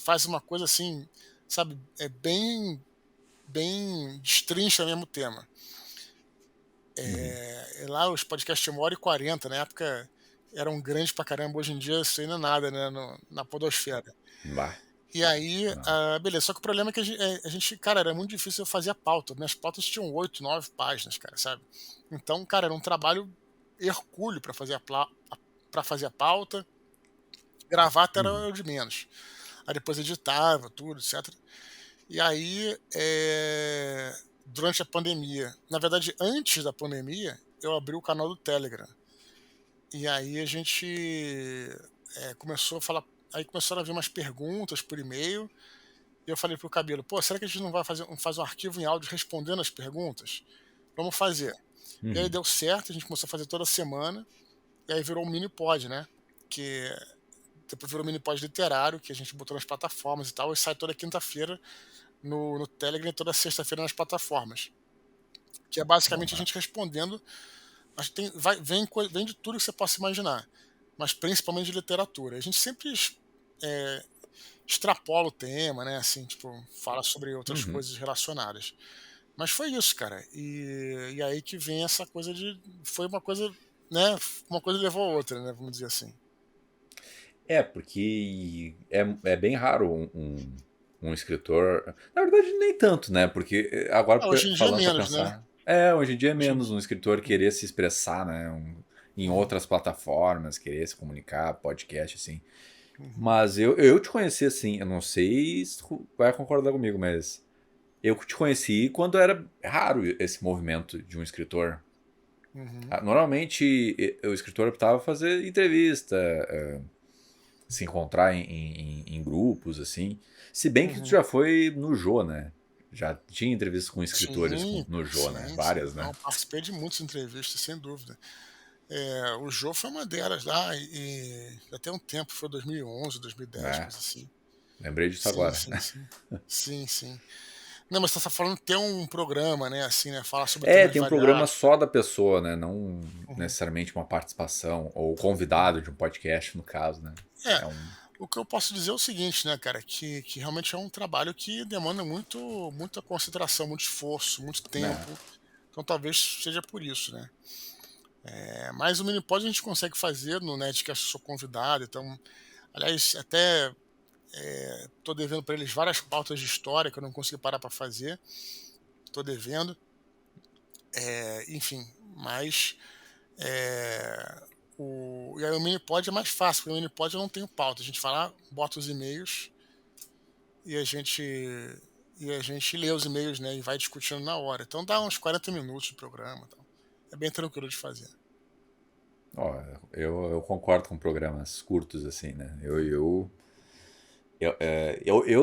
faz uma coisa assim, sabe, bem destrincha mesmo o tema. Uhum. Lá os podcasts tinham 1h40, na época eram grandes pra caramba, hoje em dia isso aí não é nada, né, na podosfera. Bah, E aí, não. beleza, só que o problema é que a gente, cara, era muito difícil eu fazer a pauta. Minhas pautas tinham 8, 9 páginas, cara, sabe? Então, cara, era um trabalho hercúleo para fazer a pauta, gravar até era Uhum, o de menos. Aí depois editava, tudo, etc. E aí, durante a pandemia, na verdade, antes da pandemia, eu abri o canal do Telegram. E aí a gente começou a falar, aí começaram a vir umas perguntas por e-mail. E eu falei pro Cabelo: "Pô, será que a gente não vai faz um arquivo em áudio respondendo as perguntas? Vamos fazer". E aí Uhum. deu certo, a gente começou a fazer toda semana, e aí virou um mini pod, né, que depois virou mini pod literário, que a gente botou nas plataformas e tal, e sai toda quinta-feira no Telegram e toda sexta-feira nas plataformas. Que é Pô, basicamente a gente massa. respondendo. Mas vem de tudo que você possa imaginar, mas principalmente de literatura. A gente sempre eh, extrapola o tema, né, assim, tipo, fala sobre outras Uhum. coisas relacionadas. Mas foi isso, cara. E aí que vem essa coisa de foi uma coisa, né, uma coisa levou a outra, né, vamos dizer assim. É, porque é bem raro um escritor. Na verdade, nem tanto, né? Porque agora Ah, hoje em dia é falando pra menos, né. pensar. É, hoje em dia é Hoje em menos um escritor querer se expressar, né? Em uhum, outras plataformas, querer se comunicar, podcast, assim. uhum, Mas eu te conheci assim, eu não sei se tu vai concordar comigo, mas eu te conheci quando era raro esse movimento de um escritor. uhum, Ah, normalmente o escritor optava por fazer entrevista, se encontrar em grupos, assim. Se bem que tu uhum. já foi no Jô, né? Já tinha entrevistas com escritores Sim, no Jô, né? sim, sim. Várias, né? Não, participei de muitas entrevistas, sem dúvida. O Jô foi uma delas lá e já tem um tempo, foi 2011, 2010, É, coisa assim. lembrei disso Sim, agora. sim, sim. Sim, sim. Não, mas você tá falando de ter um programa, né, assim, né, falar sobre É, temas tem um programa variados, né. só da pessoa, né? Não Uhum, necessariamente uma participação, ou uhum. convidado de um podcast, no caso, né? É, É um. o que eu posso dizer é o seguinte, né, cara, que realmente é um trabalho que demanda muita concentração, muito esforço, muito Né? tempo, então talvez seja por isso, né. Mas o Minipod a gente consegue fazer no Nerdcast Eu Sou Convidado, então aliás, até, tô devendo para eles várias pautas de história que eu não consegui parar para fazer, tô devendo, enfim, mas, e aí o Minipod é mais fácil, porque o Minipod eu não tenho pauta, a gente vai lá, bota os e-mails e a gente lê os e-mails, né, e vai discutindo na hora, então dá uns 40 minutos de programa, tal. É bem tranquilo de fazer. Ó, eu concordo com programas curtos, assim, né? Eu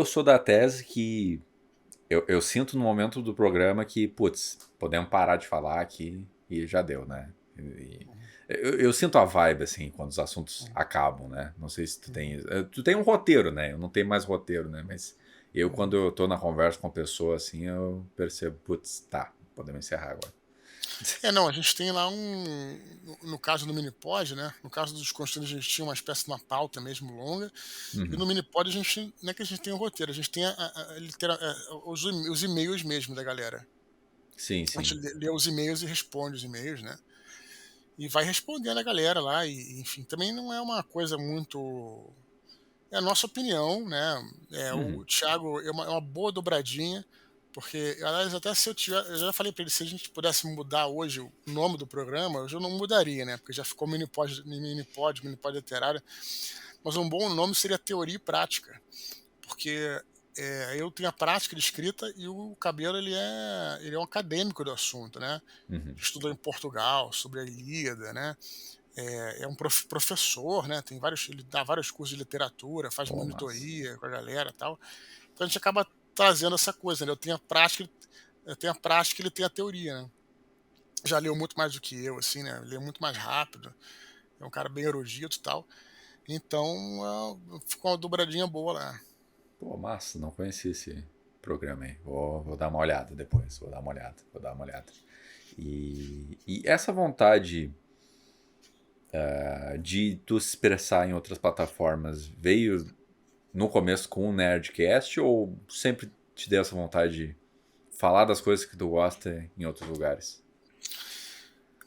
sou da tese que eu sinto no momento do programa que, putz, podemos parar de falar aqui e já deu, né? Uhum, Eu sinto a vibe, assim, quando os assuntos uhum, acabam, né? Não sei se tu tem. uhum, Tu tem um roteiro, né? Eu não tenho mais roteiro, né? Mas quando uhum. eu tô na conversa com a pessoa, assim, eu percebo, putz, tá, podemos encerrar agora. Não, a gente tem lá no caso do Minipod, né, no caso dos Constantes a gente tinha uma espécie de uma pauta mesmo longa, e Uhum. no Minipod a gente não é que a gente tem um roteiro, a gente tem os e-mails mesmo da galera. Sim, A gente sim. lê os e-mails e responde os e-mails, né, e vai respondendo a galera lá enfim, também não é uma coisa muito é a nossa opinião, né, o Uhum. Thiago é uma boa dobradinha, porque aliás até se eu já falei para ele, se a gente pudesse mudar hoje o nome do programa, hoje eu não mudaria, né, porque já ficou Minipod Literário, mas um bom nome seria Teoria e Prática, porque, eu tenho a prática de escrita e o Cabelo ele é um acadêmico do assunto, né, Uhum. estudou em Portugal sobre a Ilíada, né, é um professor, né, ele dá vários cursos de literatura, faz Pô, massa. monitoria com a galera, e tal. Então a gente acaba trazendo essa coisa, né, eu tenho a prática, ele tem a teoria, né. Já leu muito mais do que eu, assim, né, lê muito mais rápido, é um cara bem erudito e tal, então, ficou uma dobradinha boa lá. Pô, massa, não conhecia esse programa aí. Vou dar uma olhada depois, vou dar uma olhada, vou dar uma olhada. E essa vontade de tu se expressar em outras plataformas veio no começo com o Nerdcast ou sempre te deu essa vontade de falar das coisas que tu gosta em outros lugares?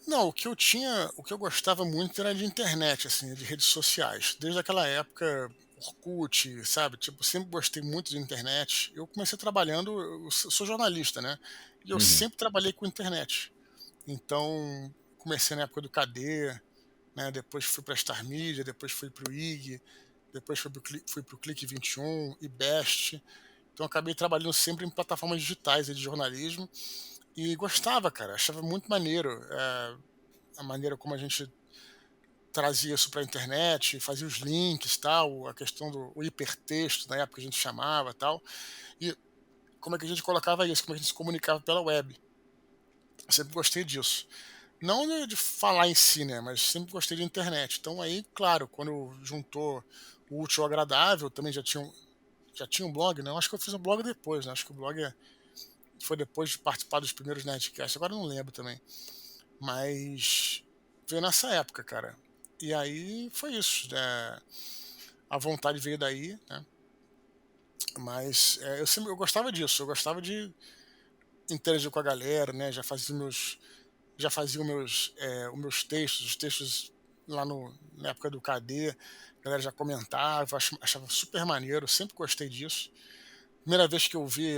Não, o que eu gostava muito era de internet, assim, de redes sociais. Desde aquela época, Orkut, sabe? Tipo, sempre gostei muito de internet. Eu comecei trabalhando, eu sou jornalista, né? E eu Uhum. sempre trabalhei com internet. Então, comecei na época do KD, né? Depois fui para a Star Media, depois fui para o IG, depois fui para o Clique 21 e Best. Então, acabei trabalhando sempre em plataformas digitais de jornalismo e gostava, cara. Achava muito maneiro. A maneira como a gente trazia isso para a internet, fazia os links, tal, a questão do o hipertexto, na época a gente chamava, tal, e como é que a gente colocava isso, como é que a gente se comunicava pela web. Eu sempre gostei disso. Não de falar em si, né, mas sempre gostei de internet. Então aí, claro, quando juntou o útil ao agradável, também já tinha um blog, né, eu acho que eu fiz um blog depois, né, acho que o blog foi depois de participar dos primeiros Nerdcasts, agora eu não lembro também. Mas veio nessa época, cara. E aí foi isso, a vontade veio daí, né, mas, eu gostava disso, eu gostava de interagir com a galera, né, os meus textos, os textos lá na época do KD, a galera já comentava, achava super maneiro, sempre gostei disso. Primeira vez que eu vi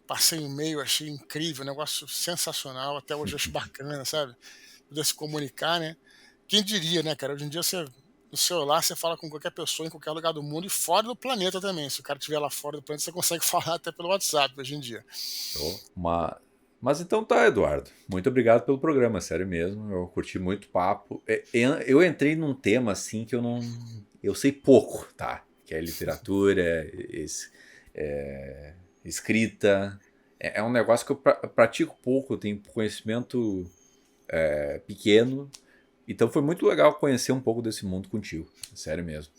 passei um e-mail, achei incrível, um negócio sensacional, até hoje eu acho bacana, sabe? Poder se comunicar, né? Quem diria, né, cara? Hoje em dia no celular você fala com qualquer pessoa em qualquer lugar do mundo e fora do planeta também. Se o cara estiver lá fora do planeta, você consegue falar até pelo WhatsApp hoje em dia. Show. Mas então tá, Eduardo. Muito obrigado pelo programa, sério mesmo. Eu curti muito o papo. Eu entrei num tema assim que eu não. Eu sei pouco, tá? Que é literatura, é, escrita. É um negócio que eu pratico pouco, eu tenho conhecimento pequeno. Então foi muito legal conhecer um pouco desse mundo contigo. Sério mesmo.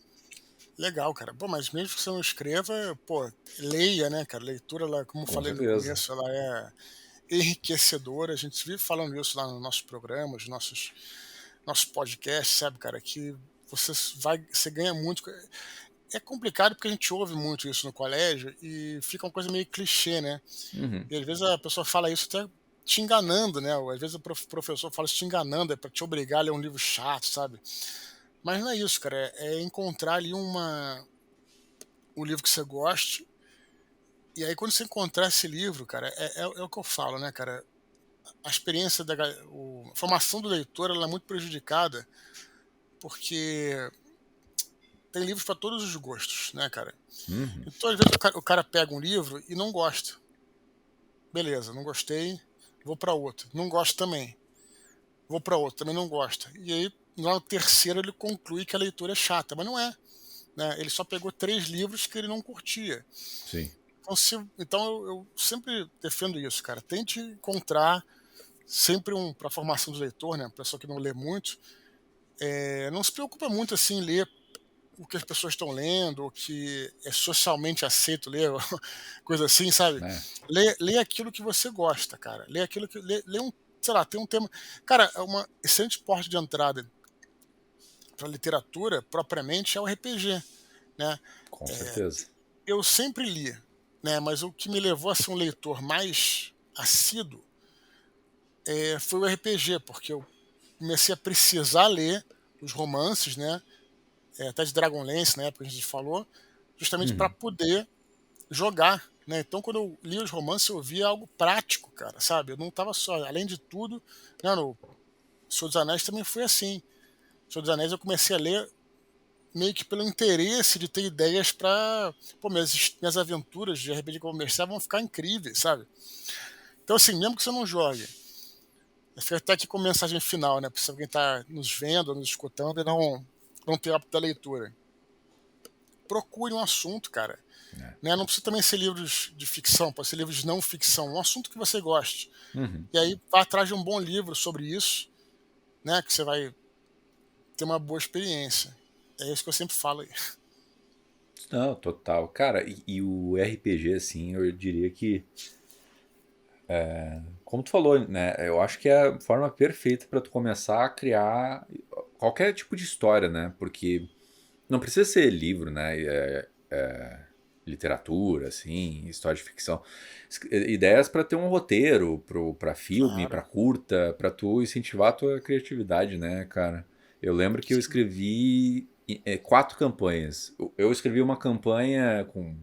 Legal, cara. Pô, mas mesmo que você não escreva, pô, leia, né, cara? Leitura, ela, como eu Com falei no certeza. começo, ela é enriquecedora. A gente vive falando isso lá nos nossos programas, nossos podcasts, sabe, cara? Que você ganha muito. É complicado porque a gente ouve muito isso no colégio e fica uma coisa meio clichê, né? Uhum. E às vezes a pessoa fala isso até te enganando, né? Ou às vezes o professor fala isso te enganando, é para te obrigar a ler um livro chato, sabe? Mas não é isso, cara. É encontrar ali um livro que você goste. E aí, quando você encontrar esse livro, cara, é o que eu falo, né, cara? A experiência a formação do leitor ela é muito prejudicada porque tem livros para todos os gostos, né, cara? Uhum. Então, às vezes, o cara pega um livro e não gosta. Beleza, não gostei, vou para outro. Não gosto também, vou para outro, também não gosta. E aí, lá no terceiro, ele conclui que a leitura é chata, mas não é. Né? Ele só pegou 3 livros que ele não curtia. Sim. Então, então eu sempre defendo isso, cara. Tente encontrar sempre para a formação do leitor, né? Pessoa que não lê muito, não se preocupa muito assim em ler o que as pessoas estão lendo, o que é socialmente aceito ler, coisa assim, sabe? É. Lê aquilo que você gosta, cara. Lê aquilo que. Lê sei lá, tem um tema. Cara, é uma excelente porta de entrada para literatura, propriamente, é o RPG, né? Com É, certeza. eu sempre li, né? Mas o que me levou a ser um leitor mais assíduo foi o RPG, porque eu comecei a precisar ler os romances, né? Até de Dragonlance, na época que a gente falou, justamente para Uhum. poder jogar, né? Então, quando eu li os romances, eu via algo prático, cara, sabe? Eu não estava só, além de tudo, né, no Senhor dos Anéis também foi assim. No Senhor dos Anéis eu comecei a ler meio que pelo interesse de ter ideias para, pô, minhas aventuras de RPG comercial vão ficar incríveis, sabe? Então, assim, mesmo que você não jogue, eu fico até aqui com mensagem final, né? Para quem está nos vendo, nos escutando e não ter hábito da leitura. Procure um assunto, cara. É. Né? Não precisa também ser livros de ficção, pode ser livros de não ficção, um assunto que você goste. Uhum. E aí vá atrás de um bom livro sobre isso, né? Que você vai ter uma boa experiência. É isso que eu sempre falo aí. Não, total. Cara, e o RPG, assim, eu diria que, como tu falou, né, eu acho que é a forma perfeita para tu começar a criar qualquer tipo de história, né? Porque não precisa ser livro, né? Literatura, assim, história de ficção. Ideias para ter um roteiro, para filme, para Claro. curta, para tu incentivar a tua criatividade, né, cara? Eu lembro que eu Sim. escrevi 4 campanhas. Eu escrevi uma campanha com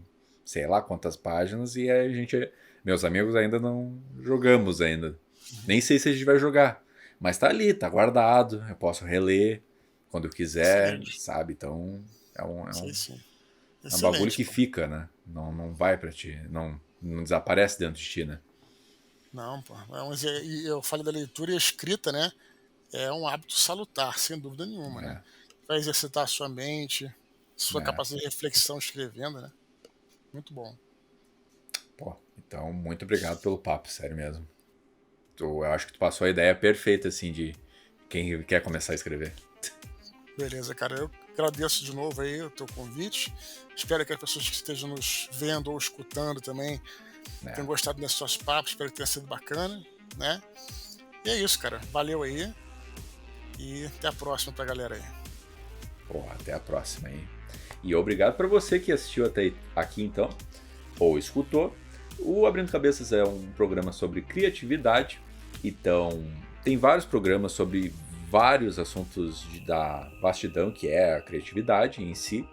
sei lá quantas páginas e a gente, meus amigos ainda não jogamos ainda. Nem sei se a gente vai jogar, mas tá ali, tá guardado, eu posso reler quando eu quiser, Excelente. sabe? Então é um, é Sim, um, sim. é um bagulho Excelente, que pô. fica, né? Não vai pra ti, não desaparece dentro de ti, né? Não, pô. E eu falei da leitura e a escrita, né? é um hábito salutar, sem dúvida nenhuma, né? né? Vai exercitar a sua mente, sua Né? capacidade de reflexão escrevendo, né? Muito bom. Pô, então, muito obrigado pelo papo, sério mesmo. Eu acho que tu passou a ideia perfeita, assim, de quem quer começar a escrever. Beleza, cara. Eu agradeço de novo aí o teu convite. Espero que as pessoas que estejam nos vendo ou escutando também tenham Né? gostado desses nossos papos. Espero que tenha sido bacana, né? E é isso, cara. Valeu aí e até a próxima pra galera aí. Pô, até a próxima aí. E obrigado para você que assistiu até aqui, então, ou escutou. O Abrindo Cabeças é um programa sobre criatividade. Então, tem vários programas sobre vários assuntos da vastidão, que é a criatividade em si.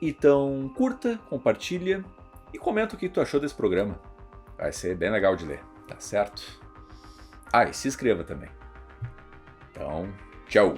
Então, curta, compartilha e comenta o que tu achou desse programa. Vai ser bem legal de ler, tá certo? Ah, e se inscreva também. Então, tchau!